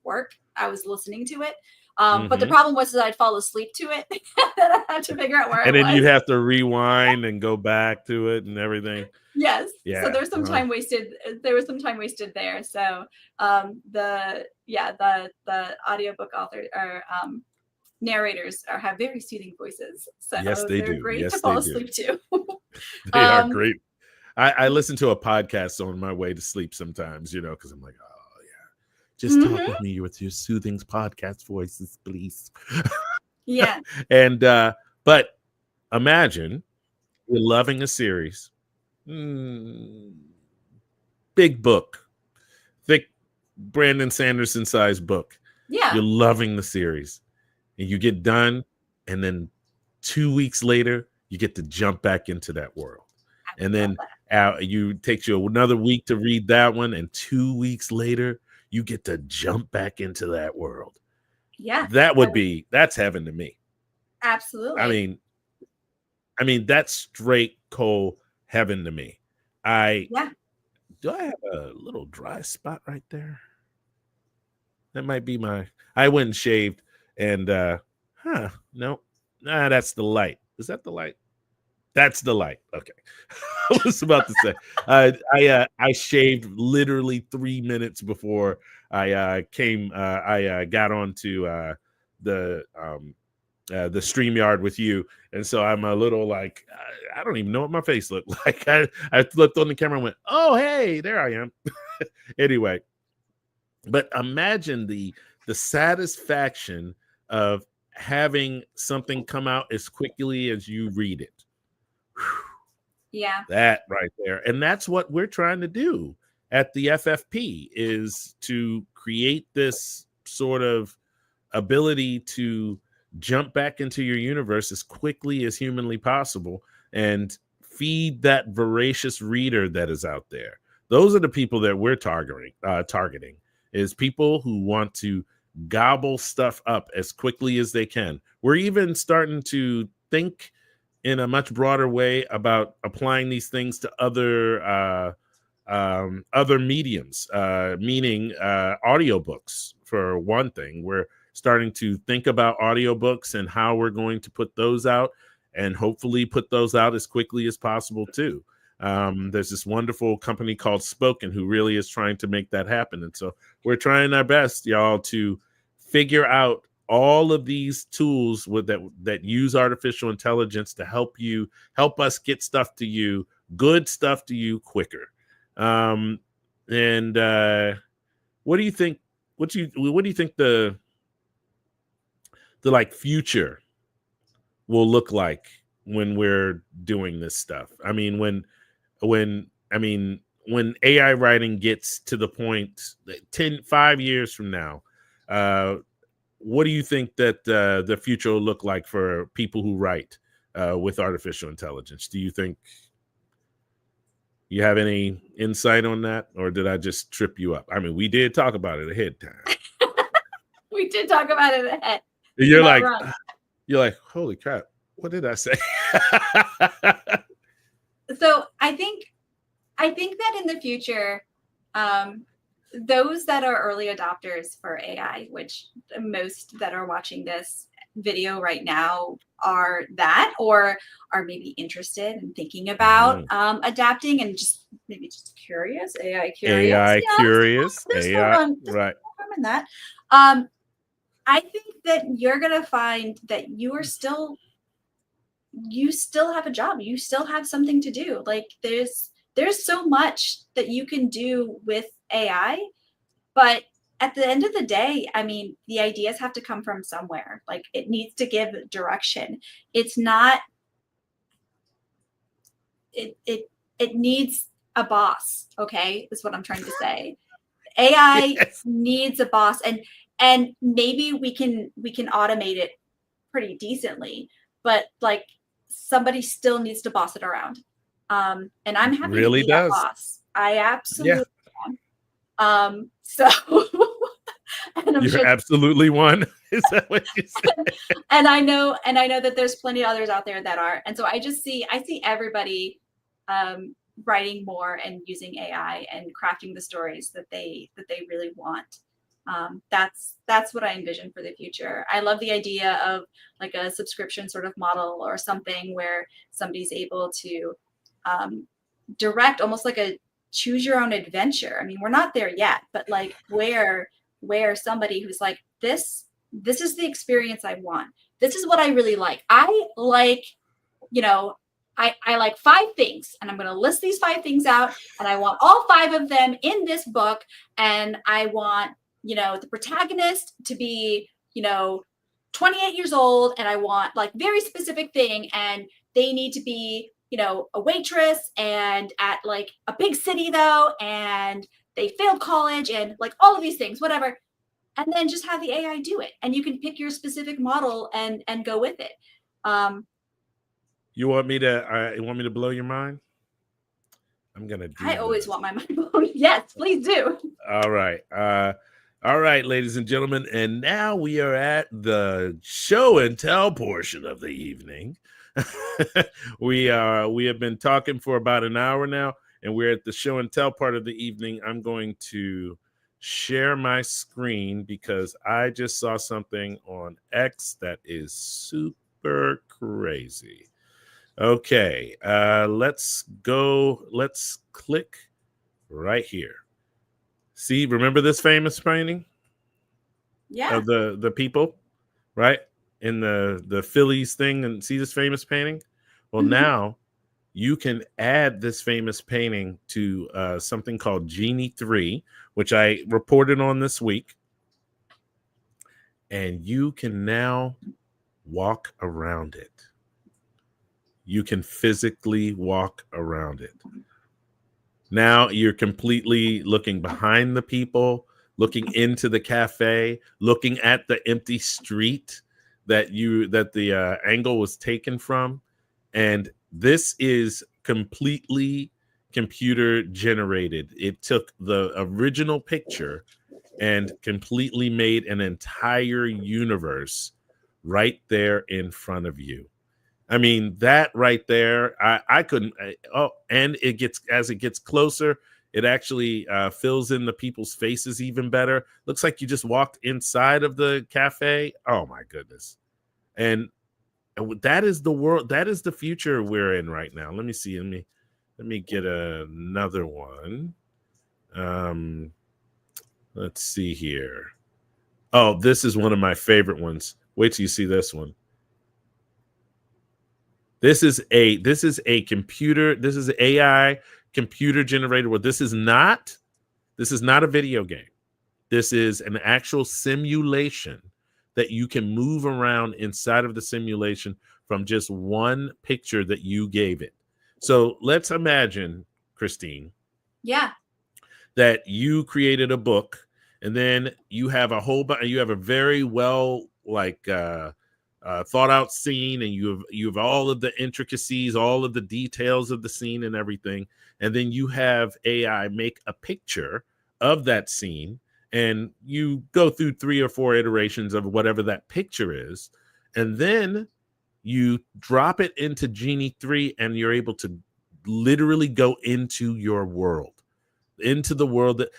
work, I was listening to it. But the problem was that I'd fall asleep to it. Then I had to figure out where and then you'd have to rewind and go back to it and everything. Yes. Yeah. So there's some time wasted. There was some time wasted there. So the audiobook author or narrators have very soothing voices. So yes, they do. Great yes, to fall asleep to. They are great. I listen to a podcast on my way to sleep sometimes, because I'm like, oh yeah, just talk with me with your soothing podcast voices, please. Yeah. And but imagine you're loving a series. Big book, thick Brandon Sanderson sized book. Yeah. You're loving the series and you get done. And then 2 weeks later, you get to jump back into that world. And then takes you another week to read that one. And 2 weeks later, you get to jump back into that world. Yeah. That's heaven to me. Absolutely. I mean, that's straight cold heaven to me. Do I have a little dry spot right there? That might be I went and shaved and no. That's the light. Is that the light? That's the light. Okay. I was about to say I shaved literally 3 minutes before I got onto the the StreamYard with you. And so I'm a little like, I don't even know what my face looked like. I looked on the camera and went, oh, hey, there I am. Anyway, but imagine the satisfaction of having something come out as quickly as you read it. Yeah. That right there. And that's what we're trying to do at the FFP, is to create this sort of ability to jump back into your universe as quickly as humanly possible and feed that voracious reader that is out there. Those are the people that we're targeting is people who want to gobble stuff up as quickly as they can. We're even starting to think in a much broader way about applying these things to other mediums, meaning audiobooks, for one thing. We're starting to think about audiobooks and how we're going to put those out, and hopefully put those out as quickly as possible too. There's this wonderful company called Spoken who really is trying to make that happen. And so we're trying our best, y'all, to figure out all of these tools that use artificial intelligence to help us get stuff to you, good stuff to you quicker. And what do you think? What do you think the like future will look like when we're doing this stuff? I mean, when AI writing gets to the point that 5 years from now, what do you think that the future will look like for people who write with artificial intelligence? Do you think you have any insight on that, or did I just trip you up? I mean, we did talk about it ahead of time. We did talk about it ahead. You're like, holy crap, what did I say? So I think that in the future, those that are early adopters for AI, which most that are watching this video right now are that, or are maybe interested and thinking about adapting, and just curious, AI curious. AI curious. There's AI, no harm in that. I think that you're gonna find that you still have a job. You still have something to do. Like there's so much that you can do with AI, but at the end of the day, I mean, the ideas have to come from somewhere. Like it needs to give direction. It's not, it needs a boss. Okay. Is what I'm trying to say. AI needs a boss, and maybe we can automate it pretty decently, but like somebody still needs to boss it around. And I'm happy to be that boss. I absolutely am. So and you're absolutely one. Is that what you said? and I know that there's plenty of others out there that are. And so I see everybody writing more and using AI and crafting the stories that they really want. That's what I envision for the future. I love the idea of like a subscription sort of model or something where somebody's able to direct, almost like a choose your own adventure. I mean, we're not there yet, but like where somebody who's like, this is the experience I want. This is what I really like. I like, I like 5 things, and I'm going to list these 5 things out, and I want all 5 of them in this book. And I want, the protagonist to be, 28 years old, and I want like very specific thing, and they need to be, a waitress and at like a big city though, and they failed college, and like all of these things, whatever. And then just have the AI do it, and you can pick your specific model and go with it. You want me to blow your mind? I'm gonna do. I always want my mind blown. Yes, please do. All right, ladies and gentlemen, and now we are at the show and tell portion of the evening. We have been talking for about an hour now, and we're at the show and tell part of the evening. I'm going to share my screen because I just saw something on X that is super crazy. Okay, let's go. Let's click right here. See, remember this famous painting? Yeah. Of the people, right? the Phillies thing and see this famous painting? Well, now you can add this famous painting to something called Genie 3, which I reported on this week. And you can now walk around it. You can physically walk around it. Now you're completely looking behind the people, looking into the cafe, looking at the empty street that the angle was taken from. And this is completely computer generated. It took the original picture and completely made an entire universe right there in front of you. I mean, that right there, I couldn't. And as it gets closer, it actually fills in the people's faces even better. Looks like you just walked inside of the cafe. Oh my goodness! And that is the world. That is the future we're in right now. Let me see. Let me get another one. Let's see here. Oh, this is one of my favorite ones. Wait till you see this one. This is a computer. This is AI computer generated. Where this is not a video game. This is an actual simulation that you can move around inside of the simulation from just one picture that you gave it. So let's imagine, Christine. Yeah. That you created a book, and then you have a very well thought out scene, and you have all of the intricacies, all of the details of the scene and everything, and then you have AI make a picture of that scene, and you go through 3 or 4 iterations of whatever that picture is, and then you drop it into Genie 3, and you're able to literally go into your world, into the world that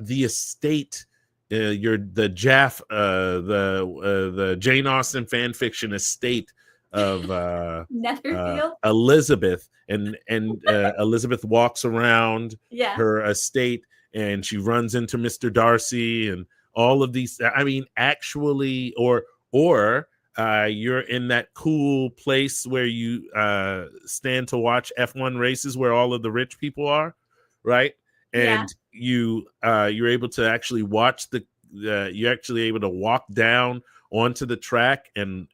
the estate. You're the the Jane Austen fan fiction estate of Elizabeth, and Elizabeth walks around her estate, and she runs into Mr. Darcy and all of these. I mean, actually, or you're in that cool place where you stand to watch F1 races, where all of the rich people are, right? And you're able to actually watch you're actually able to walk down onto the track and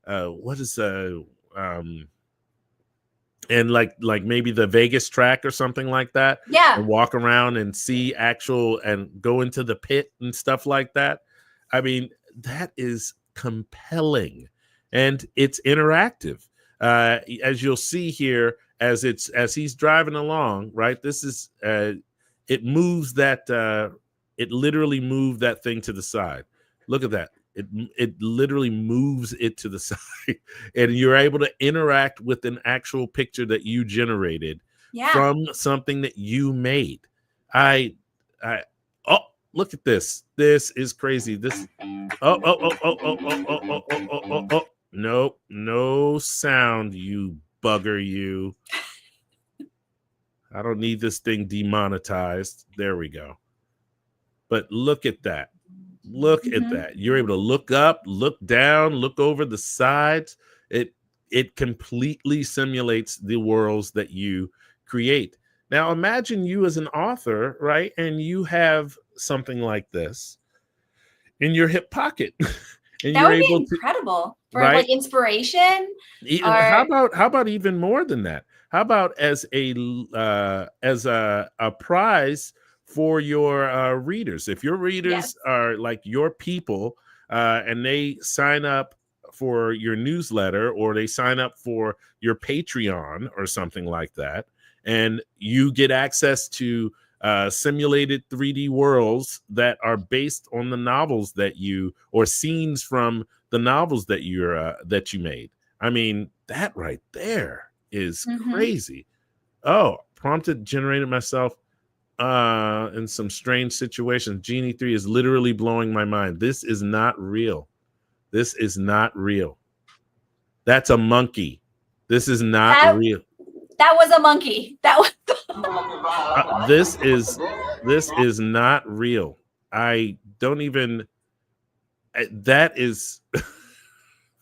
what is and like maybe the Vegas track or something like that. Yeah. And walk around and see and go into the pit and stuff like that. I mean, that is compelling, and it's interactive. As you'll see here, as he's driving along, right? This is it moves that it literally moved that thing to the side. Look at that. It literally moves it to the side, and you're able to interact with an actual picture that you generated from something that you made. Oh, look at this. This is crazy. This Nope, no sound, you bugger, you. I don't need this thing demonetized. There we go. But look at that. Look at that. You're able to look up, look down, look over the sides. It completely simulates the worlds that you create. Now imagine you as an author, right? And you have something like this in your hip pocket. And that would be incredible for like inspiration. How about even more than that? How about as a prize for your readers? If your readers are like your people, and they sign up for your newsletter, or they sign up for your Patreon or something like that, and you get access to simulated 3D worlds that are based on the novels or scenes from the novels that you made. I mean, that right there is crazy. Oh, prompted generated myself in some strange situations. Genie 3 is literally blowing my mind. This is not real. This is not real. That's a monkey. This is not real. That was a monkey. That was this is not real. I don't even that is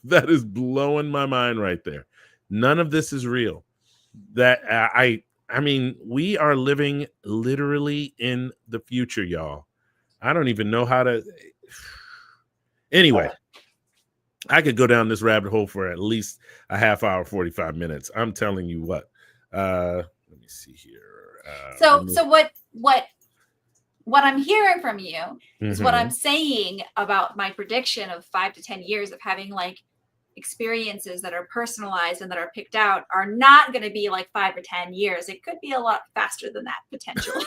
that is blowing my mind right there. None of this is real. That I mean, we are living literally in the future, y'all. I don't even know how to. Anyway, I could go down this rabbit hole for at least a half hour, 45 minutes. I'm telling you what. Let me see here. So what I'm hearing from you is what I'm Mhm. saying about my prediction of 5 to 10 years of having like experiences that are personalized and that are picked out are not going to be like 5 or 10 years. It could be a lot faster than that potentially.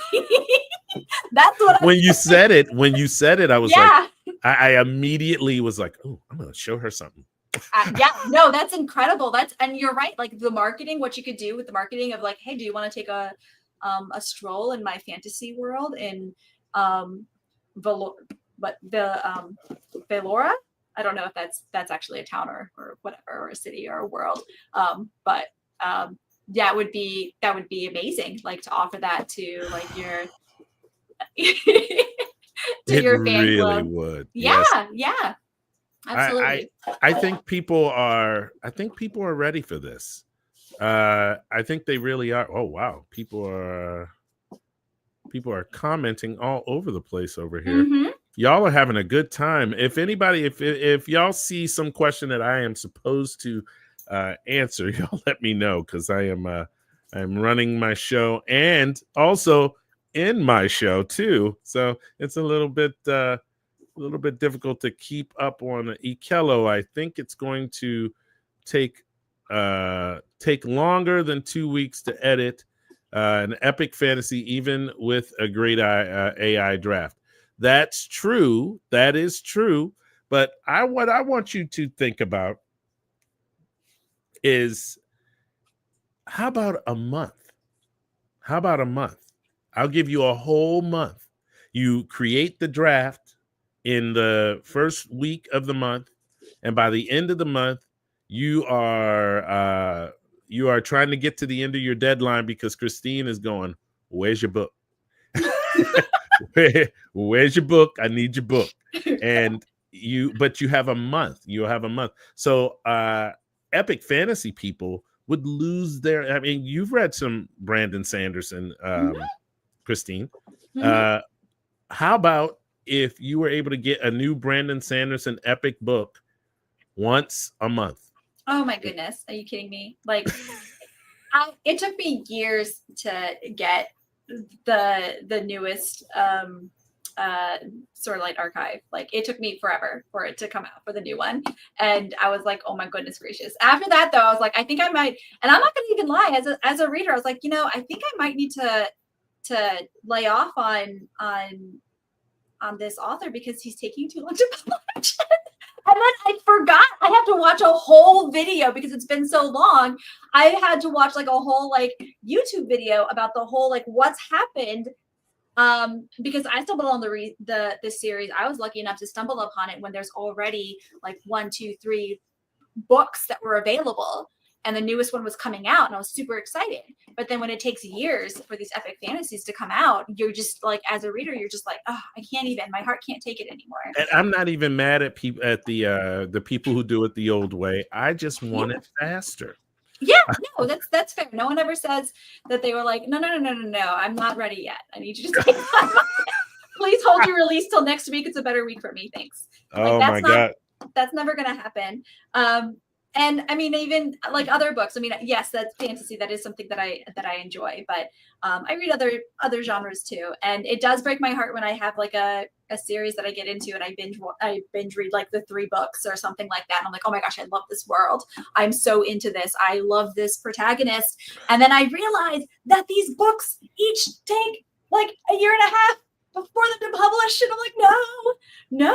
That's what I'm When you said it, I was like, yeah. I immediately was like, oh, I'm gonna show her something. Yeah, no, that's incredible. And you're right. Like the marketing, what you could do with the marketing of like, hey, do you want to take a stroll in my fantasy world in Velo- Velora? I don't know if that's actually a town or whatever, or a city or a world. But yeah, that would be amazing. Like to offer that to like your to It your fan really club. would. Yeah, Yes. yeah, I absolutely. I think I think people are ready for this. I think they really are. Oh wow. People are commenting all over the place over here. Mm-hmm. Y'all are having a good time. If anybody, if y'all see some question that I am supposed to answer, y'all let me know, because I'm running my show and also in my show too. So it's a little bit difficult to keep up on Ikello. I think it's going to take take longer than 2 weeks to edit an epic fantasy, even with a great AI draft. That's true. That is true. But what I want you to think about is, how about a month? How about a month? I'll give you a whole month. You create the draft in the first week of the month, and by the end of the month, you are trying to get to the end of your deadline because Christine is going, "Where's your book? Where's your book? I need your book." And but you have a month. You have a month. So epic fantasy people would lose their. I mean, you've read some Brandon Sanderson, Christine. Mm-hmm. Uh, how about if you were able to get a new Brandon Sanderson epic book once a month? Oh my goodness. Are you kidding me? Like it took me years to get the newest Swordlight archive. Like it took me forever for it to come out for the new one. And I was like, oh my goodness gracious. After that though, I was like, I think I might, and I'm not gonna even lie, as a reader, I was like, I think I might need to lay off on this author because he's taking too long to publish. And then I forgot I have to watch a whole video because it's been so long. I had to watch like a whole like YouTube video about the whole like what's happened. Because I stumbled on this series. I was lucky enough to stumble upon it when there's already like 1, 2, 3 books that were available. And the newest one was coming out, and I was super excited. But then when it takes years for these epic fantasies to come out, you're just like, as a reader, you're just like, oh, I can't even. My heart can't take it anymore. And I'm not even mad at people, at the people who do it the old way. I just want it faster. Yeah, no, that's fair. No one ever says that they were like, no, I'm not ready yet. I need you to take time. Please hold your release till next week. It's a better week for me. Thanks. Oh my God. That's never gonna happen. And I mean, even like other books. I mean, yes, that's fantasy. That is something that I enjoy. But I read other genres too, and it does break my heart when I have like a series that I get into and I binge read like the 3 books or something like that. And I'm like, oh my gosh, I love this world. I'm so into this. I love this protagonist. And then I realize that these books each take like a year and a half before them to publish, and I'm like, no.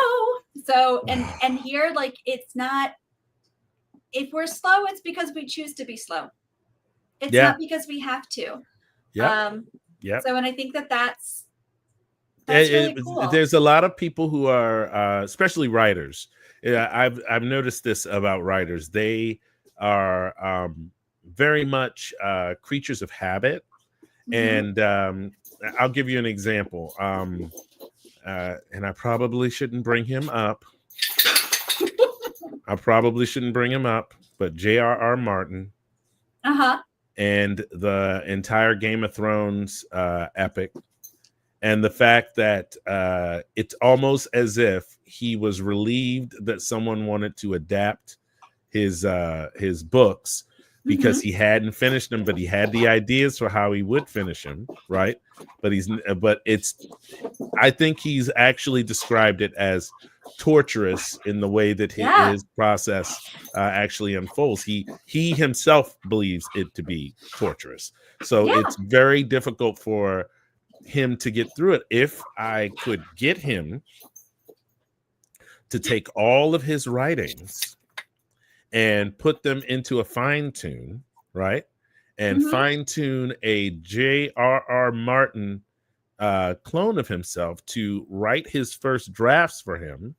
So and here, like, it's not. If we're slow, it's because we choose to be slow. It's not because we have to. Yeah. So, and I think that's really cool. There's a lot of people who are, especially writers. I've noticed this about writers. They are very much creatures of habit. Mm-hmm. And I'll give you an example. And I probably shouldn't bring him up, I probably shouldn't bring him up, but J.R.R. Martin and the entire Game of Thrones epic, and the fact that it's almost as if he was relieved that someone wanted to adapt his books because he hadn't finished them, but he had the ideas for how he would finish them, right? But I think he's actually described it as torturous in the way that his process actually unfolds. He himself believes it to be torturous, so it's very difficult for him to get through it. If I could get him to take all of his writings and put them into a fine tune, right? And fine tune a J.R.R. Martin clone of himself to write his first drafts for him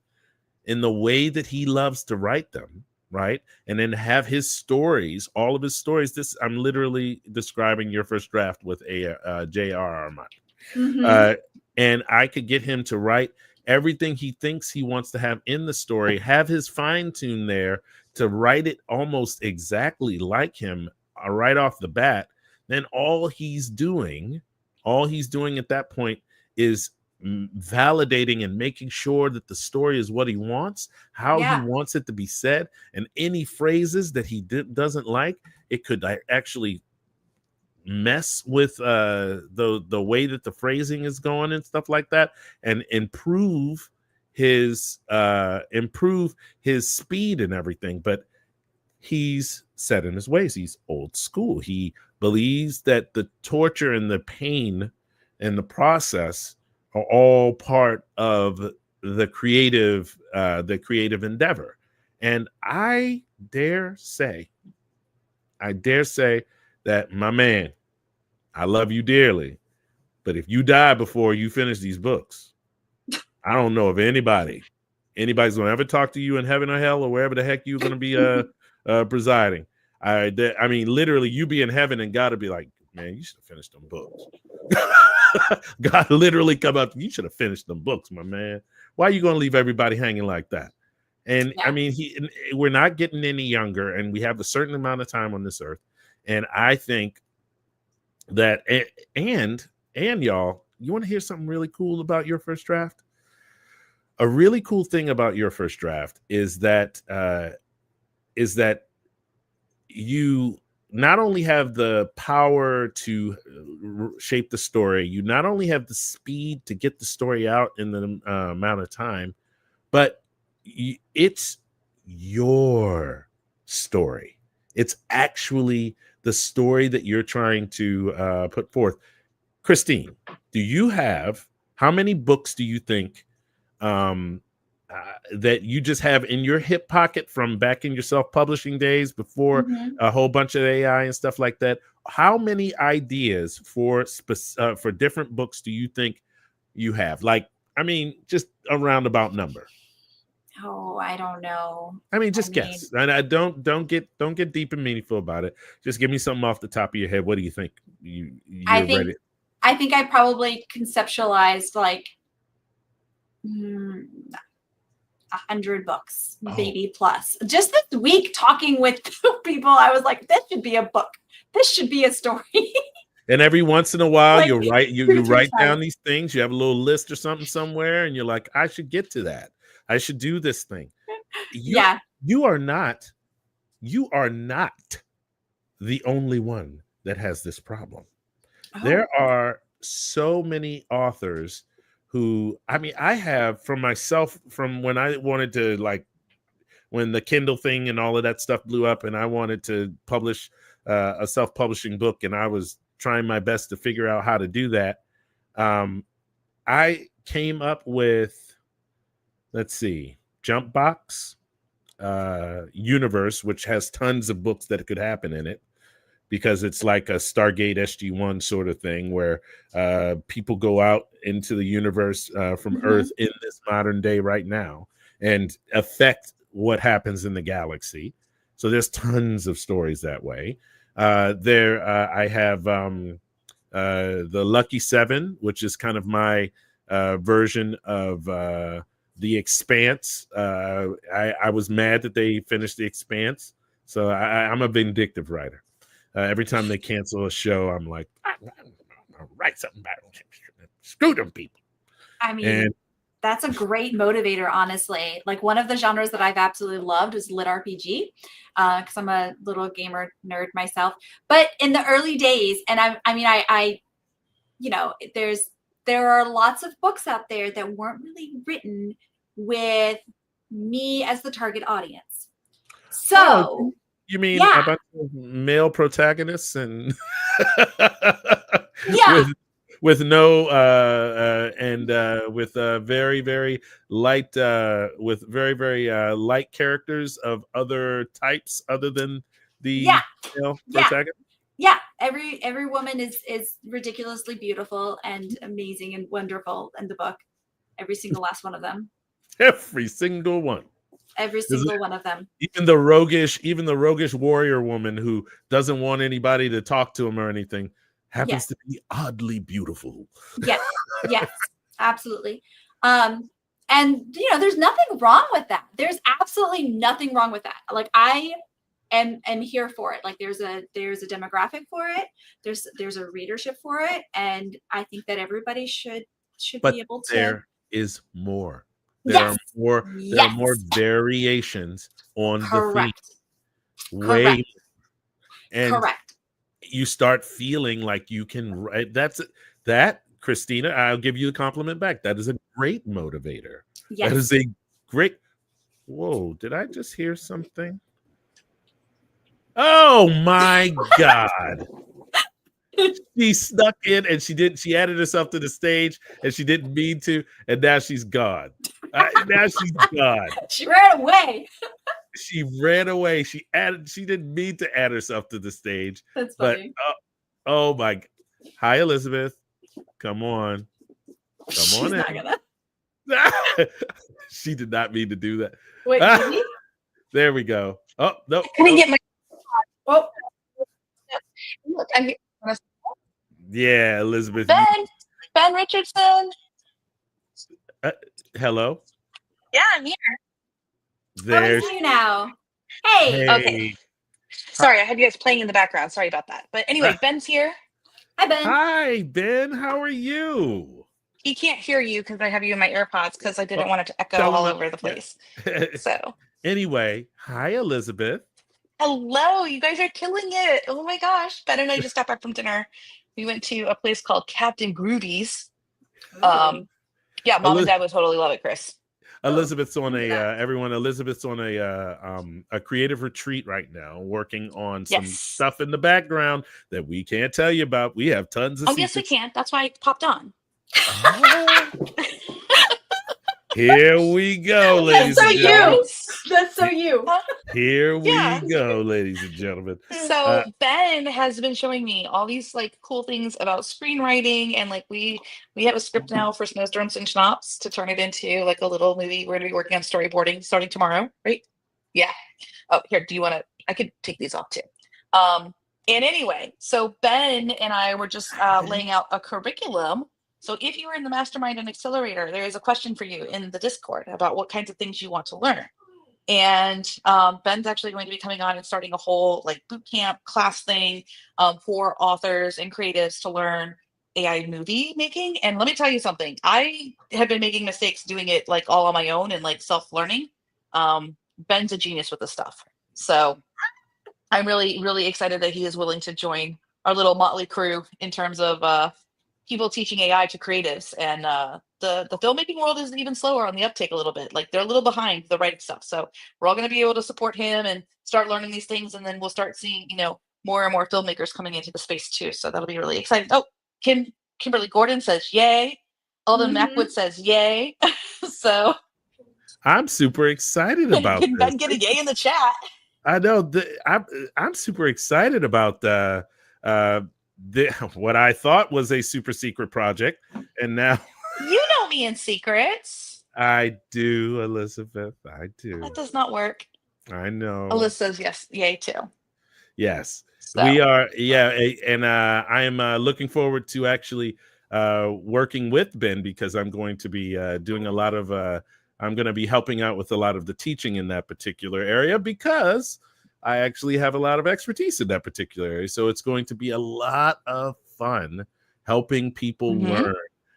in the way that he loves to write them, right? And then have his stories, all of his stories. I'm literally describing your first draft with a J.R.R. Martin. And I could get him to write everything he thinks he wants to have in the story, have his fine tune there to write it almost exactly like him right off the bat. Then all he's doing at that point is validating and making sure that the story is what he wants, how he wants it to be said, and any phrases that he doesn't like, it could actually mess with the way that the phrasing is going and stuff like that, and improve his speed and everything. But he's set in his ways. He's old school. He believes that the torture and the pain and the process are all part of the creative endeavor. And I dare say that, my man, I love you dearly, but if you die before you finish these books, I don't know if anybody's going to ever talk to you in heaven or hell or wherever the heck you're going to be presiding. I mean, literally, you be in heaven and God will be like, man, you should have finished them books. God literally come up, you should have finished them books, my man. Why are you going to leave everybody hanging like that? And I mean, we're not getting any younger, and we have a certain amount of time on this earth. And I think that, and y'all, you want to hear something really cool about your first draft? A really cool thing about your first draft is that you not only have the power to shape the story, you not only have the speed to get the story out in the amount of time, but it's your story. It's actually the story that you're trying to put forth. Christine, how many books do you think that you just have in your hip pocket from back in your self-publishing days before a whole bunch of AI and stuff like that? How many ideas for different books do you think you have? Like, I mean, just a roundabout number. Oh, I don't know. I mean, guess. And I don't get deep and meaningful about it. Just give me something off the top of your head. What do you think? I think I probably conceptualized like 100 books, maybe plus. Just this week talking with people, I was like, this should be a book. This should be a story. And every once in a while, like, you write down these things. You have a little list or something somewhere, and you're like, I should get to that. I should do this thing. You are not the only one that has this problem. There are so many authors who, I mean, I have from myself, from when I wanted to, like, when the Kindle thing and all of that stuff blew up and I wanted to publish a self-publishing book, and I was trying my best to figure out how to do that. I came up with, let's see, Jumpbox universe, which has tons of books that could happen in it, because it's like a Stargate SG-1 sort of thing where people go out into the universe from Earth in this modern day right now and affect what happens in the galaxy. So there's tons of stories that way. I have the Lucky Seven, which is kind of my version of The Expanse. I was mad that they finished The Expanse, so I'm a vindictive writer. Every time they cancel a show, I'm like, I'll write something about it. Screw them people. I mean, And that's a great motivator, honestly. Like one of the genres that I've absolutely loved was lit RPG, because I'm a little gamer nerd myself. But in the early days, and I you know, there are lots of books out there that weren't really written with me as the target audience. So you mean yeah. a bunch of male protagonists and Yeah. with no and with very very light with very very light characters of other types other than the male protagonist? Yeah, every woman is ridiculously beautiful and amazing and wonderful in the book. Every single last one of them. Every single one. Every single one of them. Even the roguish warrior woman who doesn't want anybody to talk to him or anything happens to be oddly beautiful. Yes, yes, absolutely. And you know, there's nothing wrong with that. There's absolutely nothing wrong with that. Like I am here for it. Like there's a demographic for it. There's a readership for it, and I think that everybody should be able to. There is more. There are more variations on the theme. Way more. And you start feeling like you can write. That, Christina, I'll give you a compliment back. That is a great motivator. Yes. That is a great. Whoa, did I just hear something? Oh my God. She snuck in and she added herself to the stage and she didn't mean to, and now she's gone. Now she's gone. She ran away. She ran away. She didn't mean to add herself to the stage. That's funny. But oh my. Hi, Elizabeth. Come on. Come on in. She did not mean to do that. Wait, did he? There we go. Oh, no. Can I get my Look, I'm here. Yeah, Elizabeth. Ben Richardson. Hello. Yeah, I'm here. There's you now. Hey. Okay. Sorry, I had you guys playing in the background. Sorry about that. But anyway, Ben's here. Hi, Ben. Hi, Ben. How are you? He can't hear you because I have you in my AirPods because I didn't want it to echo all over the place. So anyway, hi, Elizabeth. Hello, you guys are killing it. Oh my gosh. Ben and I just got back from dinner. We went to a place called Captain Groovy's. Yeah, Mom and Dad would totally love it, Chris. Elizabeth's on Elizabeth's on a creative retreat right now, working on some stuff in the background that we can't tell you about. We have tons of secrets. Yes, we can. That's why I popped on. Here we go, ladies and gentlemen. That's so you. Here we go, ladies and gentlemen. So Ben has been showing me all these like cool things about screenwriting, and like we have a script now for Snowstorms and Schnapps to turn it into like a little movie. We're gonna be working on storyboarding starting tomorrow, right? Yeah. Oh, here. Do you want to? I could take these off too. And anyway, so Ben and I were just laying out a curriculum. So if you are in the Mastermind and Accelerator, there is a question for you in the Discord about what kinds of things you want to learn. And Ben's actually going to be coming on and starting a whole like boot camp class thing for authors and creatives to learn AI movie making. And let me tell you something, I have been making mistakes doing it like all on my own and like self-learning. Ben's a genius with this stuff. So I'm really, really excited that he is willing to join our little motley crew in terms of people teaching AI to creatives. And the filmmaking world is even slower on the uptake a little bit. Like they're a little behind the writing stuff. So we're all going to be able to support him and start learning these things. And then we'll start seeing, more and more filmmakers coming into the space too. So that'll be really exciting. Oh, Kimberly Gordon says, yay. Alden Mackwood says, yay. So I'm super excited about this. Ben get a yay in the chat. I know. I'm super excited about what I thought was a super secret project, and now you know me in secrets. I do, Elizabeth. I do. That does not work. I know. Alyssa says yes, yay too. Yes, so. We are. Yeah, and I am looking forward to actually working with Ben because I'm going to be doing a lot of I'm going to be helping out with a lot of the teaching in that particular area because I actually have a lot of expertise in that particular area. So it's going to be a lot of fun helping people learn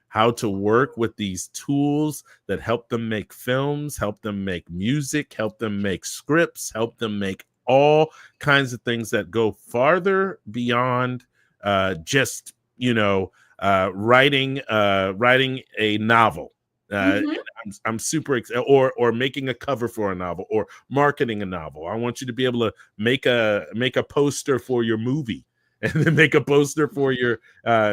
how to work with these tools that help them make films, help them make music, help them make scripts, help them make all kinds of things that go farther beyond just, writing a novel. I'm super excited, or making a cover for a novel, or marketing a novel. I want you to be able to make a poster for your movie, and then make a poster for your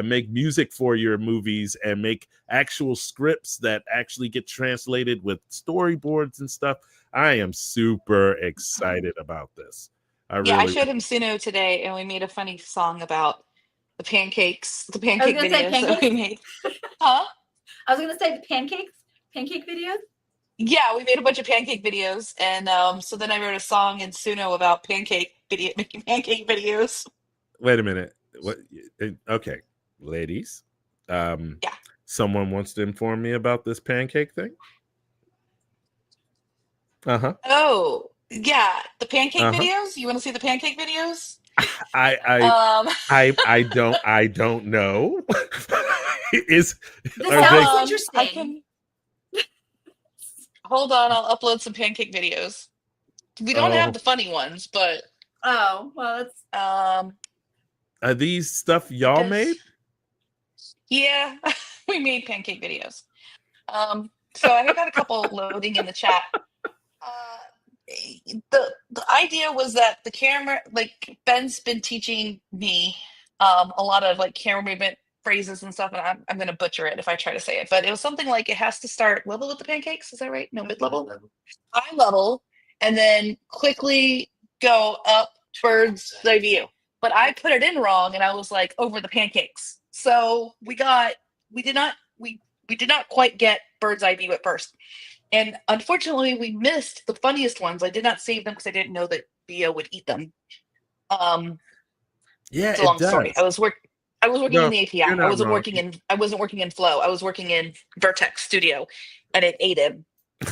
make music for your movies, and make actual scripts that actually get translated with storyboards and stuff. I am super excited about this. I showed him Suno today, and we made a funny song about the pancake videos that we made. Huh? I was gonna say the pancake videos. Yeah, we made a bunch of pancake videos, and so then I wrote a song in Suno about making pancake videos. Wait a minute. What? Okay, ladies. Someone wants to inform me about this pancake thing. Oh, yeah, the pancake videos. You want to see the pancake videos? I don't know. This sounds interesting. Hold on, I'll upload some pancake videos. We don't have the funny ones, but that's are these stuff y'all made? Yeah, we made pancake videos. So I got a couple loading in the chat. The idea was that the camera, like Ben's been teaching me a lot of like camera movement phrases and stuff, and I'm going to butcher it if I try to say it, but it was something like it has to start level with the pancakes. Is that right? No, mid-level, eye level, and then quickly go up bird's eye view. But I put it in wrong, and I was like over the pancakes. So we did not quite get bird's eye view at first. And unfortunately, we missed the funniest ones. I did not save them because I didn't know that Bio would eat them. It's a long story. I was working in the API. I wasn't working in Flow. I was working in Vertex Studio, and it ate him.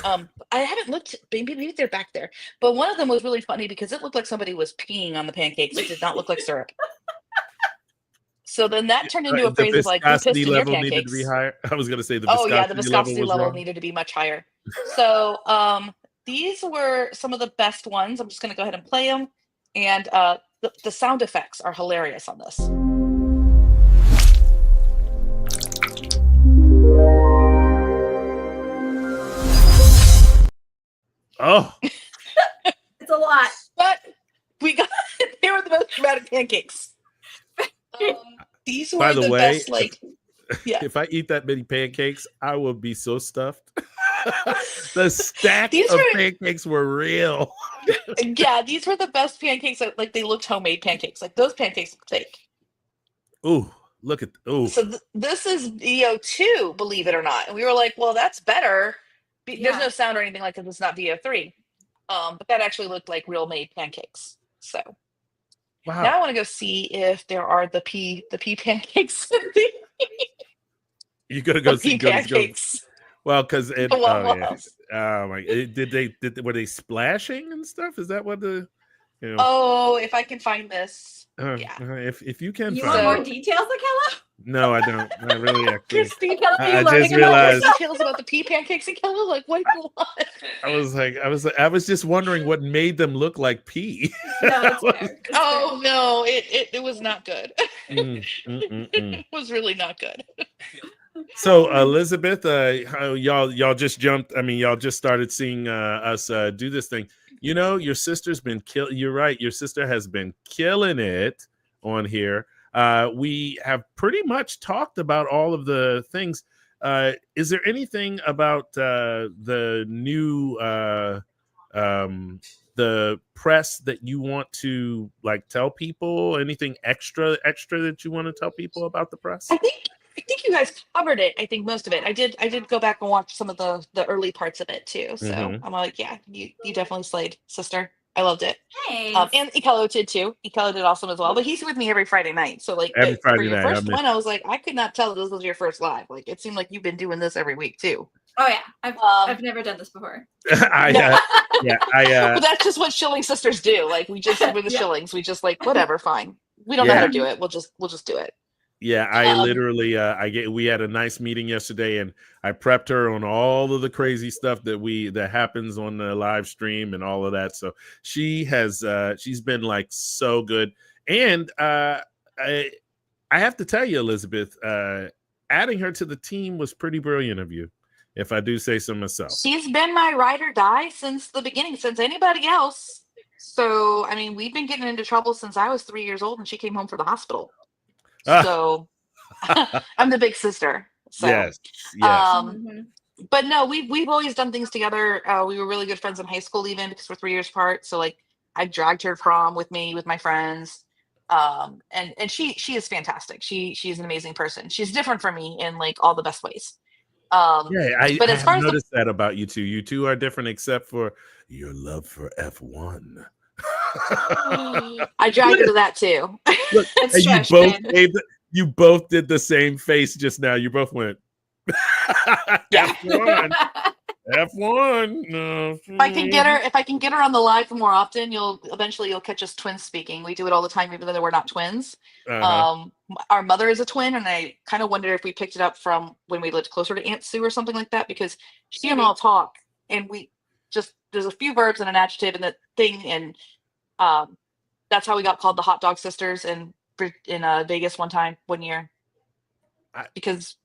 I haven't looked. Maybe they're back there. But one of them was really funny because it looked like somebody was peeing on the pancakes. It did not look like syrup. So then that turned into a phrase of like, "We pissed in your pancakes." Needed to be higher. I was going to say the viscosity level needed to be much higher. So these were some of the best ones. I'm just going to go ahead and play them, and the sound effects are hilarious on this. Oh, it's a lot. But they were the most dramatic pancakes. These were the best. Like, if I eat that many pancakes, I will be so stuffed. The stack of pancakes were real. Yeah, these were the best pancakes. Like they looked homemade pancakes. Like those pancakes look fake. Ooh, look at So this is VO2, believe it or not. And we were like, well, that's better. There's no sound or anything like that. It's not VO3. But that actually looked like real made pancakes. So now I want to go see if there are the pea pancakes. You gotta go see pancakes. Well, because were they splashing and stuff? Is that what the? Oh, if I can find this. If you can. You want more details, Akella? No, I don't. I really actually. I just realized details about the pea pancakes, Akella. Like what? I was just wondering what made them look like pea. No, no, it was not good. It was really not good. So Elizabeth, y'all just jumped. I mean, y'all just started seeing us do this thing. Your sister's been You're right. Your sister has been killing it on here. We have pretty much talked about all of the things. Is there anything about the new the press that you want to like tell people? Anything extra that you want to tell people about the press? I think you guys covered it. I think most of it. I did go back and watch some of the early parts of it too. So I'm like, yeah, you definitely slayed, sister. I loved it. Hey. And Ikello did too. Ikello did awesome as well. But he's with me every Friday night. So like for your first one, I was like, I could not tell this was your first live. Like it seemed like you've been doing this every week too. Oh yeah, I've never done this before. But that's just what Shilling sisters do. Like we're the Yeah. Shillings. We just like whatever, fine. We don't know how to do it. We'll just do it. Yeah, I literally we had a nice meeting yesterday, and I prepped her on all of the crazy stuff that happens on the live stream and all of that. So she's been like so good. And I have to tell you, Elizabeth, adding her to the team was pretty brilliant of you, if I do say so myself. She's been my ride or die since the beginning, since anybody else. So I mean, we've been getting into trouble since I was 3 years old, and she came home from the hospital. So I'm the big sister. So. Yes. But no, we've always done things together. We were really good friends in high school, even because we're 3 years apart. So like, I dragged her to prom with me with my friends, and she is fantastic. She's an amazing person. She's different from me in like all the best ways. But as far as noticed that about you two. You two are different, except for your love for F1. I dragged her to that too. Look, you both did the same face just now. You both went F1. F1. No. If I can get her on the live more often, you'll catch us twins speaking. We do it all the time, even though we're not twins. Our mother is a twin, and I kind of wonder if we picked it up from when we lived closer to Aunt Sue or something like that, because she and I'll talk, and we just, there's a few verbs and an adjective in the thing, and that's how we got called the Hot Dog Sisters in Vegas one year. Because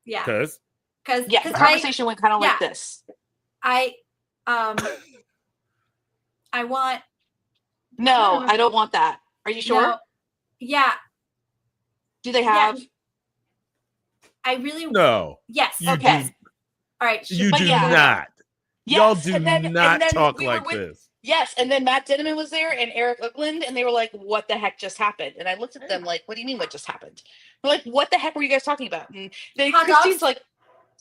the conversation went kind of like this. I don't want that. Are you sure? No, yeah. Do they have? Yeah. I really no. Yes. Okay. All right. You do not. Yes. Y'all do not talk like this. Yes, and then Matt Dinneman was there and Eric Oakland, and they were like, "What the heck just happened?" And I looked at them like, "What do you mean, what just happened?" They're like, "What the heck were you guys talking about?" And then Christine's like,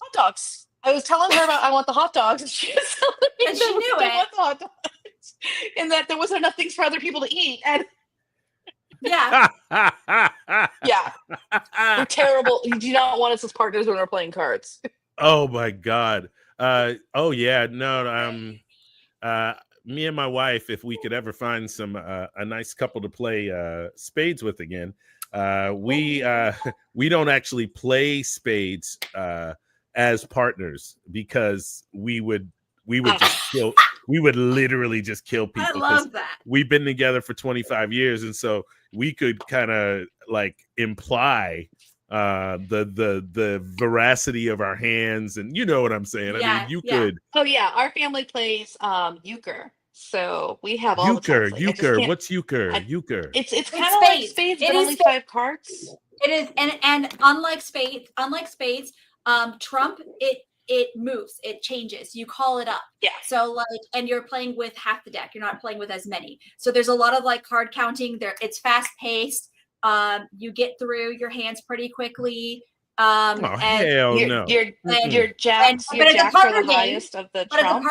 "Hot dogs." I was telling her about I want the hot dogs, and she was telling me and she knew it. Want the hot dogs, and that there wasn't enough things for other people to eat. And yeah, we're terrible. You do not want us as partners when we're playing cards. Oh my God. Me and my wife, if we could ever find a nice couple to play spades with again, we don't actually play spades as partners, because we would literally just kill people. I love that. We've been together for 25 years, and so we could kind of like imply the veracity of our hands, and you know what I'm saying. I mean, you could. Oh yeah, our family plays euchre, so we have all euchre. The Euchre. What's euchre? Euchre. It's kind of like spades, but only 5 cards. It is, and unlike spades, trump, it moves, it changes. You call it up. Yeah. So like, and you're playing with half the deck. You're not playing with as many. So there's a lot of like card counting there. It's fast paced. You get through your hands pretty quickly. Hell no. Your jacks are the highest of the trump.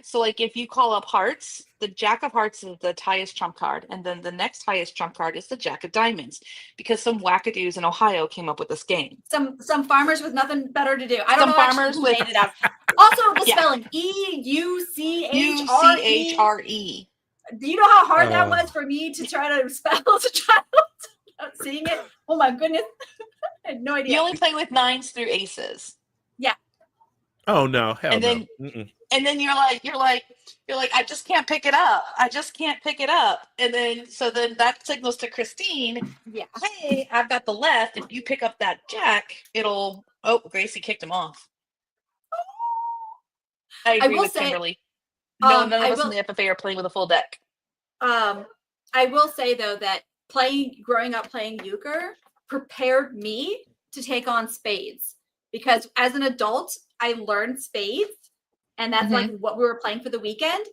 So like if you call up hearts, the jack of hearts is the highest trump card, and then the next highest trump card is the jack of diamonds, because some wackadoos in Ohio came up with this game. Some farmers with nothing better to do. I don't know. Farmers made it up. Also the spelling EUCHRE. Do you know how hard that was for me to try to spell as a child? Seeing it. Oh my goodness. I had no idea. You only play with 9s through aces. Yeah. Oh no, hell no. And then you're like, I just can't pick it up. And then that signals to Christine, hey, I've got the left. If you pick up that jack, Gracie kicked him off. I agree with Kimberly. None of us in the FFA are playing with a full deck. I will say though that growing up playing euchre prepared me to take on spades, because as an adult I learned spades, and that's like what we were playing for the weekend,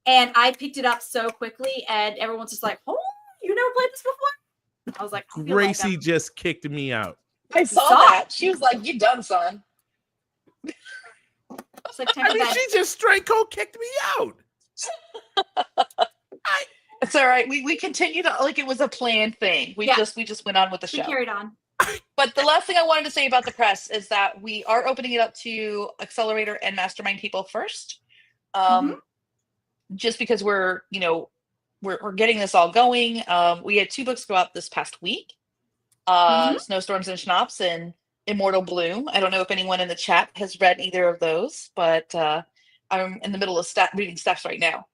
and I picked it up so quickly, and everyone's just like, "Oh, you never played this before?" I was like, Gracie just kicked me out. I saw that. She was like, "You done, son." She just straight cold kicked me out. It's all right. We continued to, like, it was a planned thing. We just went on with the show. We carried on. But the last thing I wanted to say about the press is that we are opening it up to accelerator and mastermind people first. Mhm. Just because we're getting this all going. We had 2 books go out this past week. Mhm. Snowstorms and Schnapps and Immortal Bloom. I don't know if anyone in the chat has read either of those, but I'm in the middle of reading stuff right now.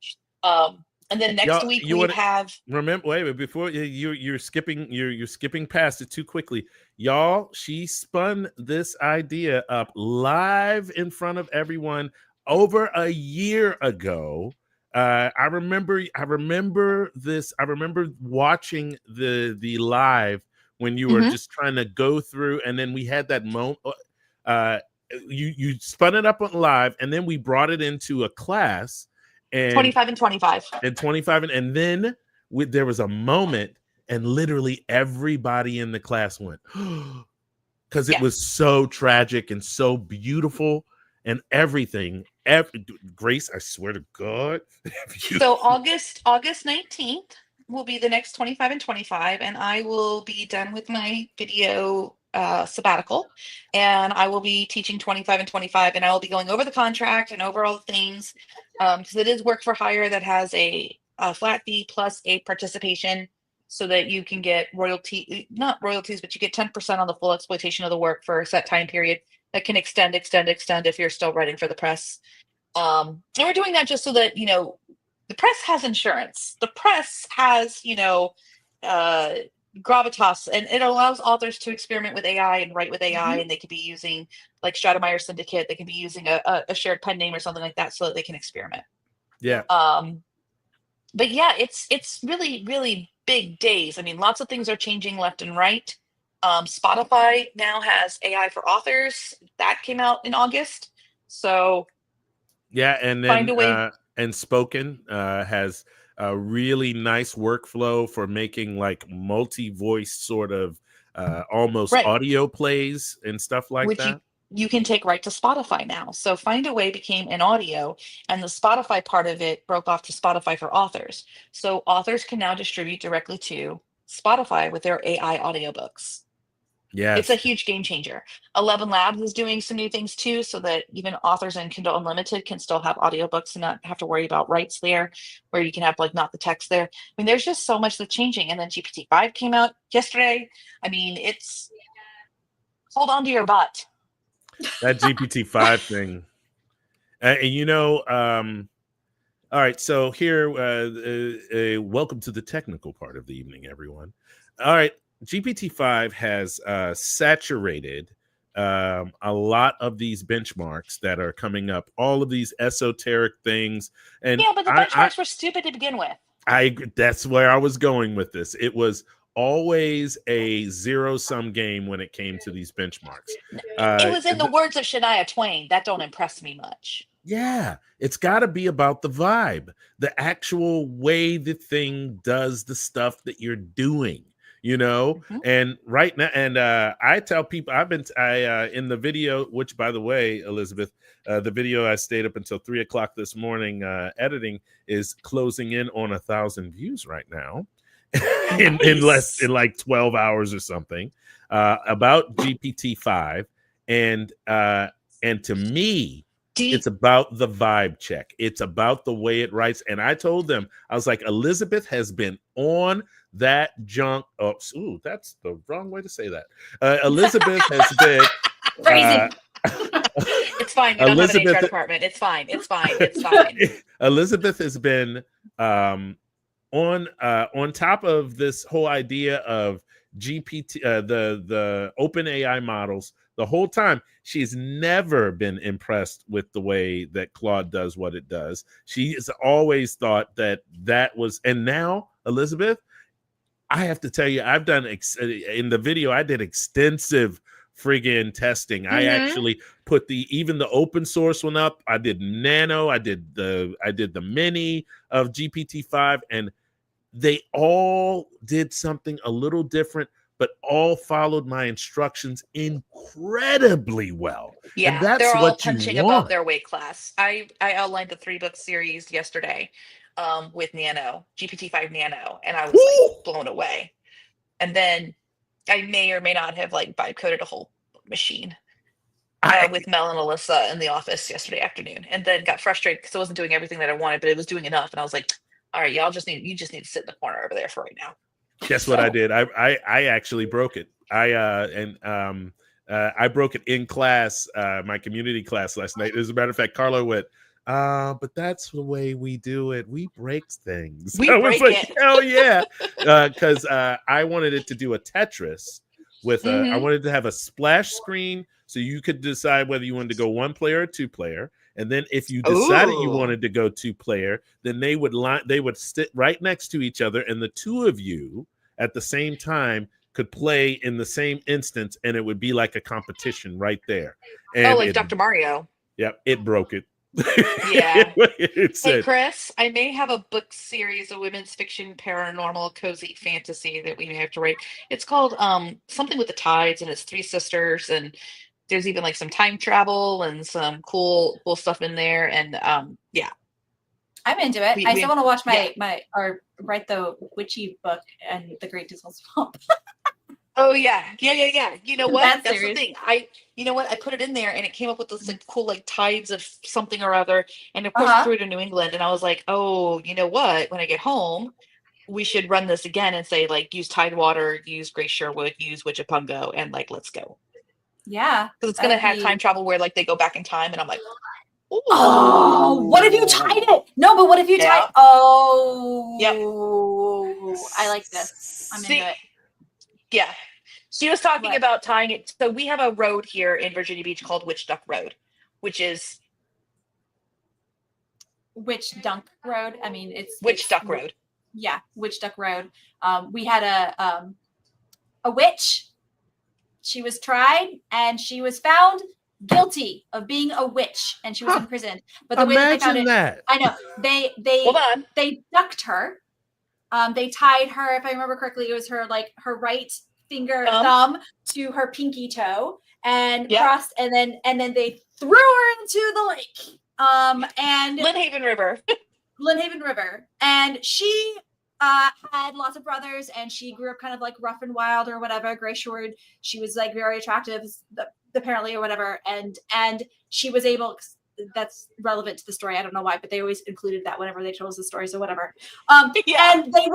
And then next Y'all, week you we want to have remember? Wait, before you're skipping, you're skipping past it too quickly, y'all. She spun this idea up live in front of everyone over a year ago. I remember this. I remember watching the live when you were Mhm, just trying to go through, and then we had that moment. Uh, you spun it up on live, and then we brought it into a class, and 25 and 25. 25, and then there was a moment, and literally everybody in the class went because it Yeah. was so tragic and so beautiful and everything. Grace, I swear to God, if you So August 19th will be the next 25 and 25, and I will be done with my video sabbatical, and I will be teaching 25 and 25, and I will be going over the contract and over all the things because it is work for hire that has a flat fee plus a participation so that you can get not royalties, but you get 10% on the full exploitation of the work for a set time period that can extend if you're still writing for the press. And we're doing that just so that, the press has insurance. The press has, uh, gravitas, and it allows authors to experiment with AI and write with AI, Mhm. and they could be using like Stratemeyer Syndicate. They can be using a shared pen name or something like that so that they can experiment. yeah. Um, but yeah, it's really, really big days. I mean, lots of things are changing left and right. Spotify now has AI for authors. That came out in August. So Yeah, and find then a way. and Spoken has a really nice workflow for making like multi-voice sort of almost Right. audio plays and stuff like Which that. you can take right to Spotify now. So Find a Way became an audio, and the Spotify part of it broke off to Spotify for authors. So authors can now distribute directly to Spotify with their AI audiobooks. It's a Yes. huge game changer. 11 Labs is doing some new things too, so that even authors in Kindle Unlimited can still have audiobooks and not have to worry about rights there, where you can have like not the text there. I mean, there's just so much that's changing. And then GPT-5 came out yesterday. I mean, it's hold on to your butt. That GPT-5 thing. All right, so here, welcome to the technical part of the evening, everyone. All right, GPT-5 has saturated a lot of these benchmarks that are coming up, all of these esoteric things. And Yeah, but the benchmarks were stupid to begin with. I agree. That's where I was going with this. It was always a zero-sum game when it came to these benchmarks. It Uh, was in the words of Shania Twain. That don't impress me much. Yeah, it's got to be about the vibe, the actual way the thing does the stuff that you're doing, you know? Mhm. And right now, and I tell people, in the video, which by the way, Elizabeth, the video I stayed up until 3 o'clock this morning editing is closing in on 1,000 views right now Nice. in like 12 hours or something, about GPT-5. And to me, Do you, it's about the vibe check. It's about the way it writes. And I told them, I was like, Elizabeth has been on that junk. Oh, ooh, that's the wrong way to say that. Elizabeth has been. Uh, Phrasing. it's fine. We don't have an HR Elizabeth. department. It's fine. It's fine. It's fine. Elizabeth has been on top of this whole idea of GPT, the open AI models. The whole time, she's never been impressed with the way that Claude does what it does. She has always thought that was, and now Elizabeth, I have to tell you, I've done in the video, I did extensive friggin' testing. I Mm-hmm. actually put even the open source one up. I did Nano, I did the mini of GPT-5, and they all did something a little different, but all followed my instructions incredibly well. And Yeah, that's they're all what you punching above want. their weight class. I outlined the 3-book series yesterday with Nano, GPT-5 Nano, and I was like Woo! blown away. And then I may or may not have like vibe coded a whole machine I with Mel and Alyssa in the office yesterday afternoon, and then got frustrated because it wasn't doing everything that I wanted, but it was doing enough. And I was like, all right, you just need to sit in the corner over there for right now. Guess what I did? I actually broke it. I broke it in class, my community class last night. As a matter of fact, Carlo went, but that's the way we do it. We break things. We I was break like, it. hell yeah. Because I wanted it to do a Tetris with I wanted to have a splash screen so you could decide whether you wanted to go 1 player or 2 player. And then if you decided you wanted to go 2 player, then they would sit right next to each other, and the 2 of you at the same time could play in the same instance, and it would be like a competition right there. And like Dr. Mario. Yep, it broke it. Yeah. It said, Hey, Chris, I may have a book series of women's fiction, paranormal, cozy fantasy that we may have to write. It's called something with the tides, and it's 3 sisters, and there's even like some time travel and some cool stuff in there. And yeah. I'm into it. I still want to watch or write the witchy book and the Great Dismal Swamp. Oh yeah. You know what? That's series. the thing. You know what? I put it in there and it came up with this like cool like tides of something or other. And of course I threw it in New England, and I was like, oh, you know what? When I get home, we should run this again and say like use Tidewater, use Grace Sherwood, use Witchapungo, and like let's go. Yeah. Because it's gonna have time travel where like they go back in time, and I'm like, ooh. Oh, what if you tied it? No, but what if you tied? Oh, yep. I like this. I'm into it. Yeah. She was talking about tying it. So we have a road here in Virginia Beach called Witch Duck Road, which is Witch Dunk Road. I mean, it's Witch Duck Road. Yeah, Witch Duck Road. We had a witch. She was tried and she was found guilty of being a witch, and she was imprisoned. But the way that they found it, I know they hold on. They ducked her. They tied her, if I remember correctly, it was her right thumb to her pinky toe, and crossed, and then they threw her into the lake. And Lynnhaven River, and she had lots of brothers, and she grew up kind of like rough and wild or whatever. Grace Sherwood, she was like very attractive, apparently, or whatever, and she was able. That's relevant to the story. I don't know why, but they always included that whenever they told us the stories or whatever. And they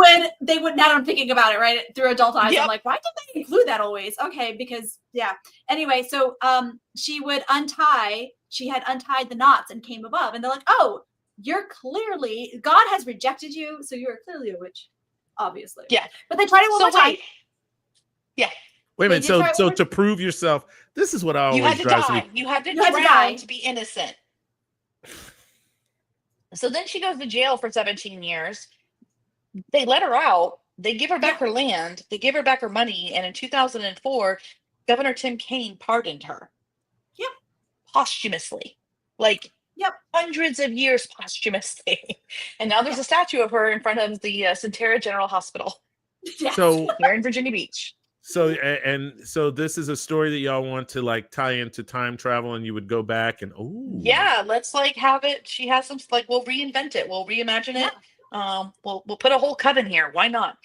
would. Now I'm thinking about it, right, through adult eyes. I'm like, why did they include that always? Okay, because Anyway, so she would untie. She had untied the knots and came above, and they're like, oh, you're clearly, God has rejected you, so you are clearly a witch, obviously. Yeah, but they tried it one more time. Yeah. Wait a minute. So to prove yourself, this is what I always drives me. You had to drown to be innocent. So then she goes to jail for 17 years. They let her out. They give her back her land. They give her back her money. And in 2004, Governor Tim Kaine pardoned her. Yep. Posthumously. Like, hundreds of years posthumously. And now there's a statue of her in front of the Centera General Hospital. So here in Virginia Beach. So this is a story that y'all want to like tie into time travel, and you would go back and let's like have it. She has some like we'll reinvent it, we'll reimagine it. We'll put a whole coven here. Why not?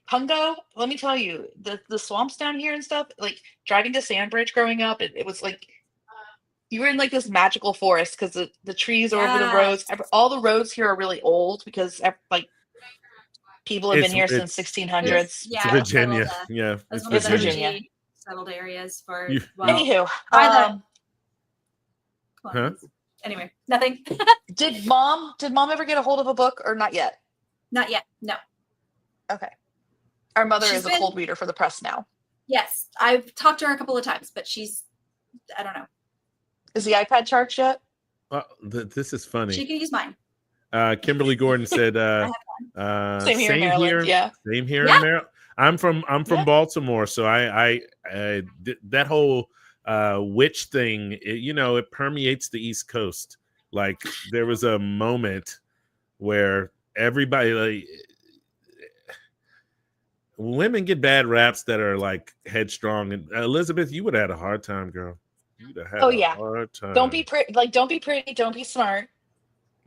Pungo, let me tell you, the swamps down here and stuff. Like driving to Sandbridge growing up, it was like you were in like this magical forest because the trees are over the roads. All the roads here are really old because like. People have been here since 1600s. It's Virginia. It's Virginia. Settled areas for. Anywho, Anyway, nothing. Did mom ever get a hold of a book or not yet? Not yet. No. Okay. Our mother is a cold reader for the press now. Yes, I've talked to her a couple of times, but I don't know. Is the iPad charged yet? Well, this is funny. She can use mine. Kimberly Gordon said, same here in Maryland. Same here in Maryland. I'm from Baltimore, so I that whole witch thing, it permeates the East Coast. Like there was a moment where everybody, like, women get bad raps that are like headstrong, and Elizabeth, you would have had a hard time, girl. You'd have had a hard time. Don't be pretty. Don't be smart.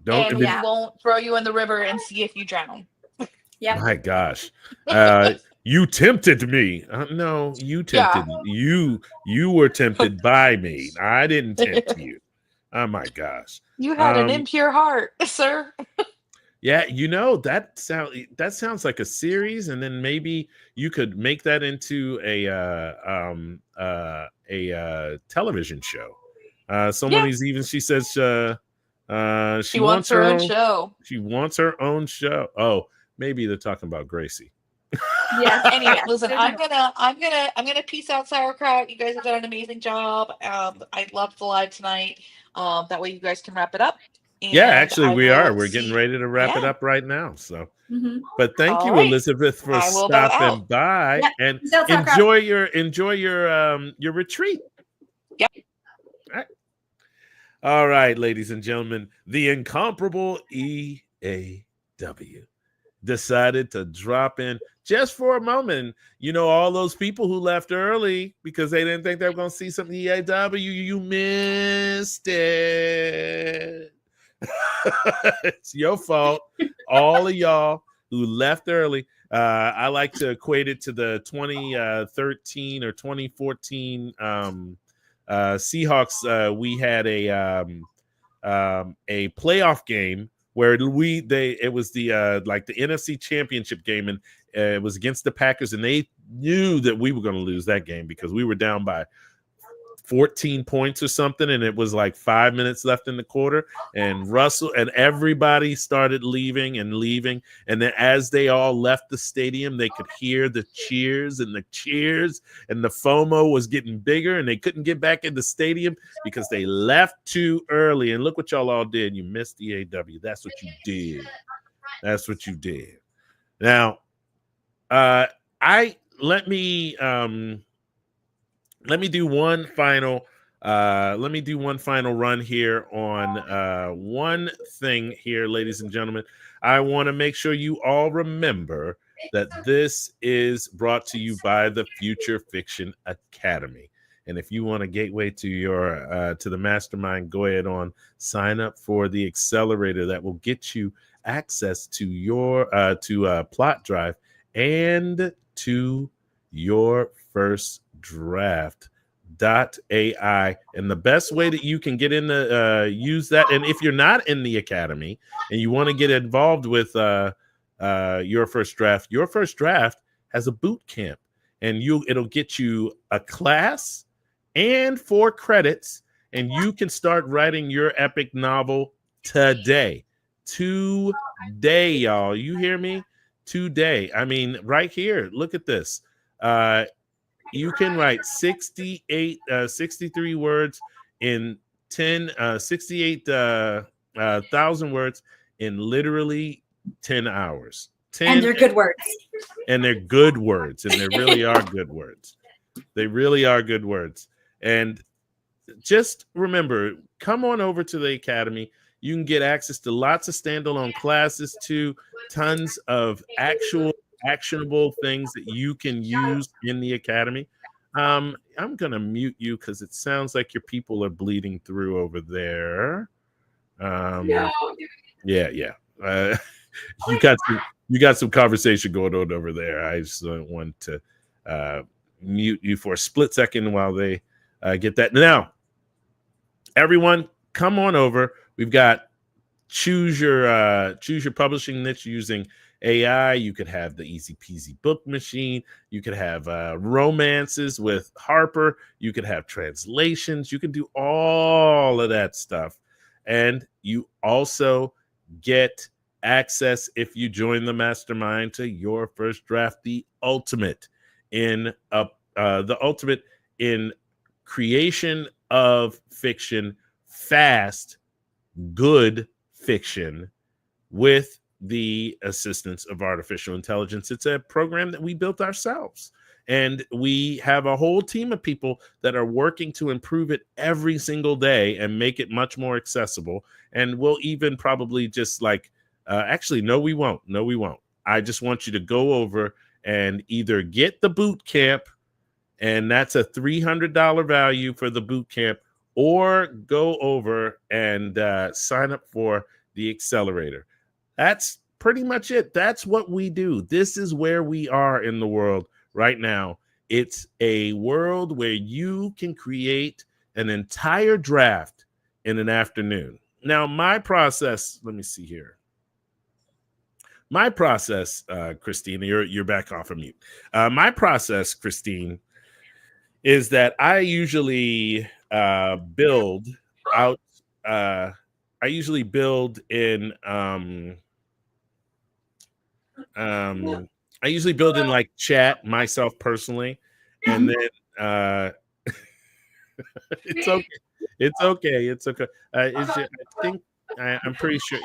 And we won't throw you in the river and see if you drown. Yeah. My gosh. You tempted me. No, you tempted me. You were tempted by me. I didn't tempt you. Oh my gosh. You had an Um, impure heart, sir. yeah, that sounds like a series, and then maybe you could make that into a television show. Someone Yeah, is even she says she wants her own show. she wants her own show. Oh, maybe they're talking about Gracie. Yes. Anyway, Yes. listen, I'm gonna peace out sauerkraut. You guys have done an amazing job. I loved the live tonight. That way you guys can wrap it up. Yeah, And actually, I we are. will We're getting see. ready to wrap it Yeah. up right now. So, Mhm. but thank All you, right. Elizabeth, for I will bow stopping out. by Yeah. and Peace out, sauerkraut. enjoy your retreat. Yep. All right, ladies and gentlemen, the incomparable EAW decided to drop in just for a moment. You know, all those people who left early because they didn't think they were going to see some EAW, you missed it. It's your fault. All of y'all who left early. I like to equate it to the 2013 or 2014 Seahawks. We had a playoff game where it was the like the NFC Championship game, and it was against the Packers, and they knew that we were going to lose that game because we were down by 14 points or something, and it was like 5 minutes left in the quarter, and Russell and everybody started leaving, and then as they all left the stadium, they could hear the cheers, and the FOMO was getting bigger, and they couldn't get back in the stadium because they left too early. And look what y'all all did. You missed the AW. That's what you did. That's what you did. Now, let me do one final run here on one thing here, ladies and gentlemen. I want to make sure you all remember that this is brought to you by the Future Fiction Academy. And if you want a gateway to your to the mastermind, go ahead on sign up for the accelerator that will get you access to your plot drive and to your first draft .ai. And the best way that you can get in the use that, and if you're not in the academy and you want to get involved with your first draft has a boot camp, and it'll get you a class and 4 credits, and you can start writing your epic novel today, y'all. You hear me? Today. I mean, right here, look at this. You can write 63 words in 68,000 words in literally 10 hours. And they're good words. And they're good words. And they really are good words. They really are good words. And just remember, come on over to the academy. You can get access to lots of standalone classes too, tons of actionable things that you can use in the academy. I'm gonna mute you because it sounds like your people are bleeding through over there. No. Yeah. You got some conversation going on over there. I just want to mute you for a split second while they get that. Now, everyone, come on over. We've got choose your publishing niche using AI. You could have the easy peasy book machine. You could have romances with Harper. You could have translations. You can do all of that stuff. And you also get access, if you join the mastermind, to your first draft, the ultimate in creation of fiction, fast, good fiction with the assistance of artificial intelligence. It's a program that we built ourselves, and we have a whole team of people that are working to improve it every single day and make it much more accessible. And we'll even probably just actually, no, we won't. I just want you to go over and either get the boot camp, and that's a $300 value for the boot camp, or go over and sign up for the accelerator. That's pretty much it. That's what we do. This is where we are in the world right now. It's a world where you can create an entire draft in an afternoon. Now, my process, let me see here. My process, Christine, you're back off of mute. My process, Christine, is that I usually build out. I usually build in. I usually build in like chat myself personally, and then it's okay. It's okay. It's okay. I think I'm pretty sure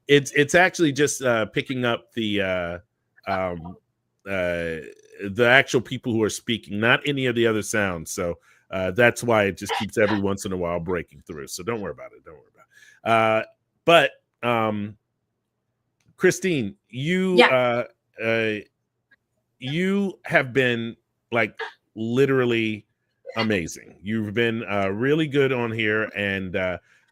it's actually just picking up the actual people who are speaking, not any of the other sounds. So that's why it just keeps every once in a while breaking through. So don't worry about it. Don't worry about it. But Christine, you you have been like literally amazing. You've been really good on here, and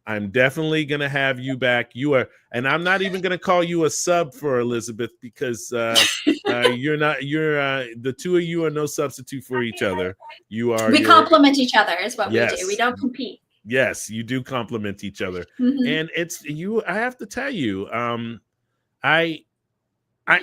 I'm definitely gonna have you back. You are, and I'm not even gonna call you a sub for Elizabeth because you're not. You're the two of you are no substitute for each other. You are. We complement each other, is what Yes. we do. We don't compete. Yes, you do complement each other, and it's you. I have to tell you, I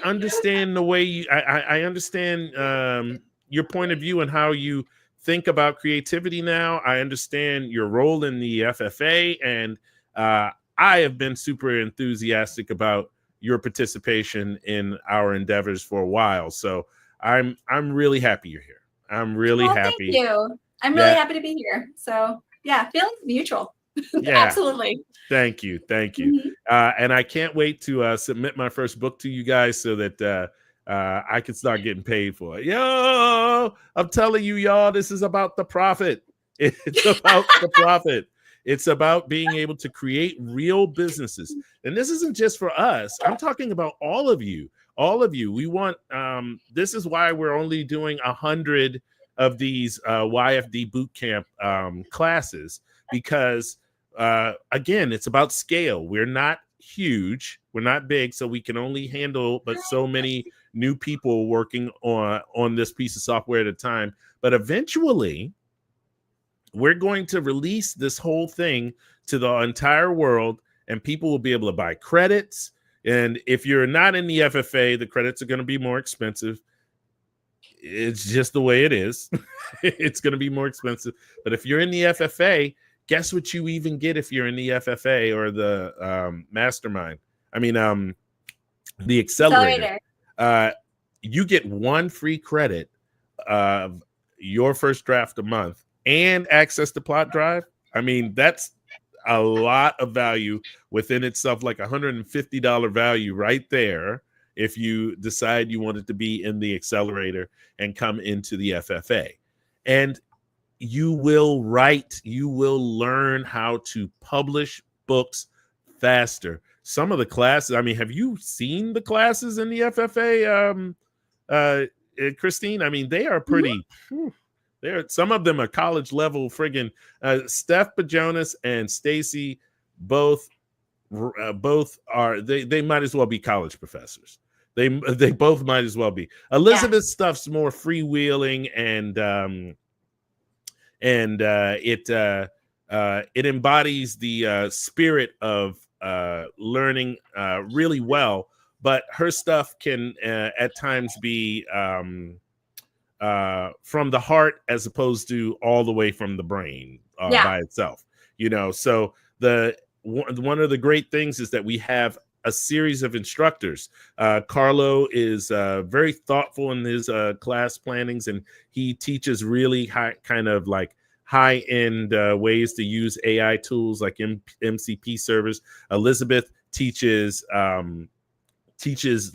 understand the way you. I understand your point of view and how you think about creativity now. I understand your role in the FFA, and I have been super enthusiastic about your participation in our endeavors for a while. So I'm really happy you're here. I'm really happy. Thank you. I'm really happy to be here. So yeah, feelings mutual. Yeah. Absolutely. Thank you. Thank you. And I can't wait to submit my first book to you guys so that I can start getting paid for it. Yo, I'm telling you, y'all, this is about the profit. It's about the profit. It's about being able to create real businesses. And this isn't just for us. I'm talking about all of you. All of you. We want, this is why we're only doing 100 of these YFD bootcamp classes, because again, it's about scale. We're not huge. We're not big, so we can only handle but so many new people working on this piece of software at a time. But eventually, we're going to release this whole thing to the entire world, and people will be able to buy credits. And if you're not in the FFA, the credits are going to be more expensive. It's just the way it is. It's going to be more expensive. But if you're in the FFA, guess what you even get if you're in the FFA or the mastermind? I mean, the accelerator. You get one free credit of your first draft a month and access to Plot Drive. I mean, that's a lot of value within itself, like $150 value right there. If you decide you wanted to be in the accelerator and come into the FFA, and you will write, you will learn how to publish books faster. Some of the classes, I mean, have you seen the classes in the FFA, Christine? I mean, they are pretty, some of them are college level friggin' Steph Bajonas and Stacy both are, they might as well be college professors. They both might as well be. Elizabeth's stuff's more freewheeling, and it embodies the spirit of learning really well, but her stuff can at times be from the heart as opposed to all the way from the brain by itself, you know. So one of the great things is that we have a series of instructors. Carlo is very thoughtful in his class plannings, and he teaches really high-end ways to use AI tools like MCP servers. Elizabeth teaches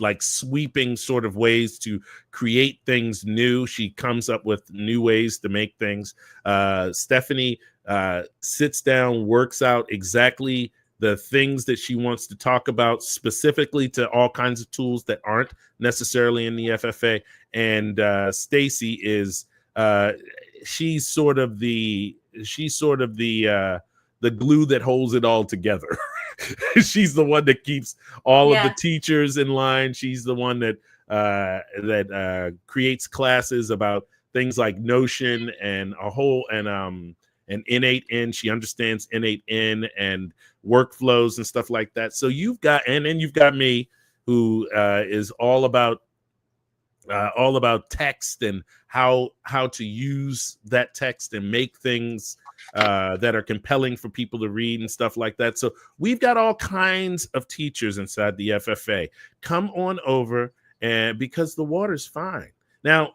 like sweeping sort of ways to create things new. She comes up with new ways to make things. Stephanie sits down, works out exactly the things that she wants to talk about specifically to all kinds of tools that aren't necessarily in the FFA. And Stacy is she's sort of the glue that holds it all together. She's the one that keeps all of Yeah. the teachers in line. She's the one that creates classes about things like Notion and innate N. She understands innate N and workflows and stuff like that. So you've got me, who is all about text and how to use that text and make things that are compelling for people to read and stuff like that. So we've got all kinds of teachers inside the FFA. Come on over, and because the water's fine. Now,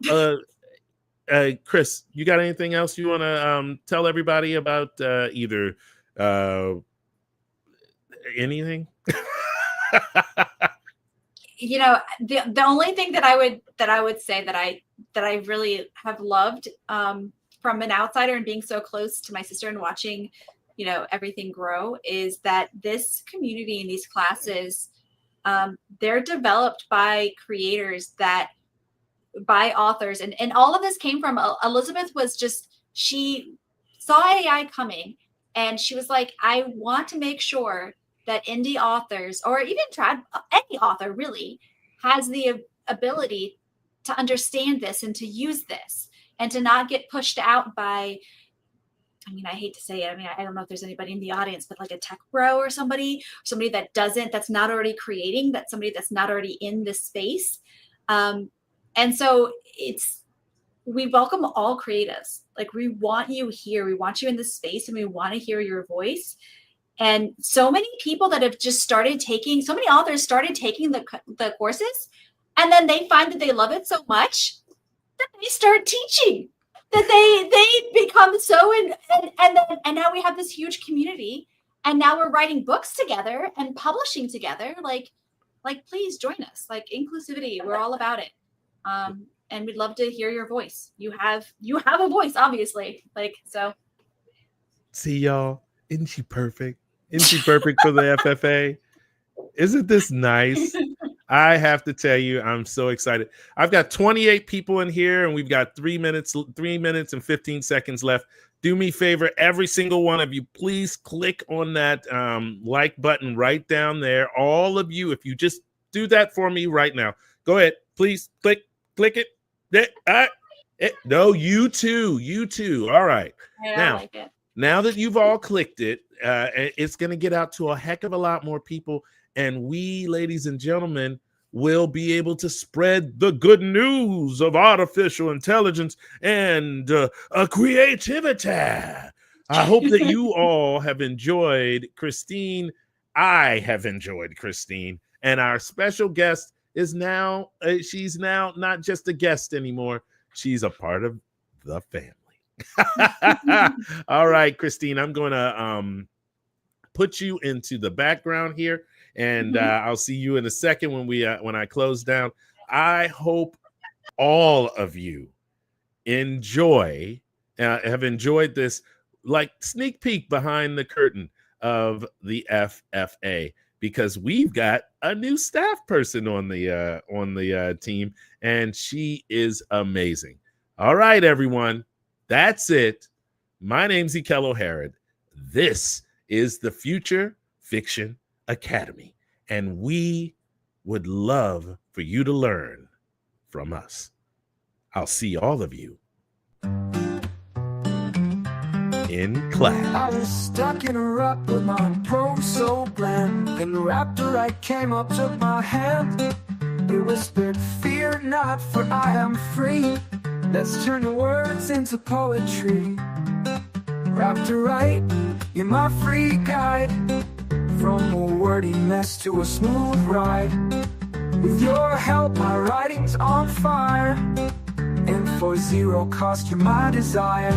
Chris, you got anything else you want to tell everybody about either anything? The only thing that I would say that I really have loved from an outsider and being so close to my sister and watching, everything grow, is that this community and these classes, they're developed by creators, by authors, and all of this came from Elizabeth. She saw AI coming, and she was like, I want to make sure that indie authors, or even any author really, has the ability to understand this and to use this and to not get pushed out by, I hate to say it. I don't know if there's anybody in the audience, but like a tech bro or somebody that's not already creating, that's somebody that's not already in this space. And so we welcome all creatives. Like, we want you here. We want you in this space, and we want to hear your voice. And so many people that have just so many authors started taking the courses, and then they find that they love it so much that they start teaching, that they become and now we have this huge community, and now we're writing books together and publishing together. Like please join us. Like, inclusivity, we're all about it. And we'd love to hear your voice. You have a voice, obviously. So. See, y'all, isn't she perfect? Isn't she perfect for the FFA? Isn't this nice? I have to tell you, I'm so excited. I've got 28 people in here, and we've got 3 minutes and 15 seconds left. Do me a favor, every single one of you, please click on that like button right down there. All of you, if you just do that for me right now. Go ahead, please click it. No, you too. All right. I like it. Now that you've all clicked it, it's going to get out to a heck of a lot more people. And we, ladies and gentlemen, will be able to spread the good news of artificial intelligence and creativity. I hope that you all have enjoyed Christine. I have enjoyed Christine. And our special guest is now, she's now not just a guest anymore. She's a part of the family. All right, Christine, I'm going to put you into the background here, and I'll see you in a second when I close down. I hope all of you have enjoyed this like sneak peek behind the curtain of the FFA, because we've got a new staff person on the team, and she is amazing. All right, everyone. That's it. My name's Ekel O'Harrod. This is the Future Fiction Academy, and we would love for you to learn from us. I'll see all of you in class. I was stuck in a rut with my prose so bland. Then the raptor right came up, took my hand. It whispered, fear not, for I am free. Let's turn the words into poetry. Raptor right, you're my free guide. From a wordy mess to a smooth ride. With your help, my writing's on fire. And for zero cost, you're my desire.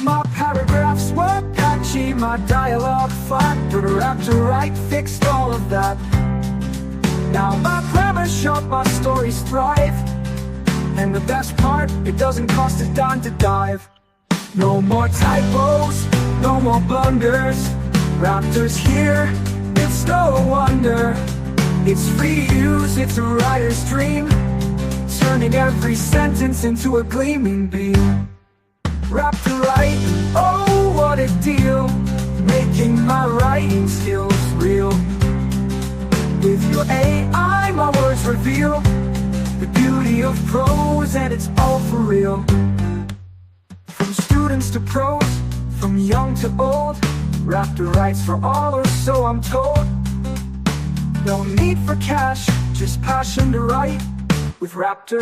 My paragraphs were catchy, my dialogue flat. But Raptor right fixed all of that. Now my grammar's sharp, my stories thrive. And the best part, it doesn't cost a dime to dive. No more typos, no more blunders. Raptor's here, it's no wonder. It's free use, it's a writer's dream. Turning every sentence into a gleaming beam. Raptor right, oh what a deal. making my writing skills real. With your AI, my words reveal the beauty of prose, and it's all for real. From students to pros, from young to old, Raptor writes for all, or so I'm told. No need for cash, just passion to write with Raptor.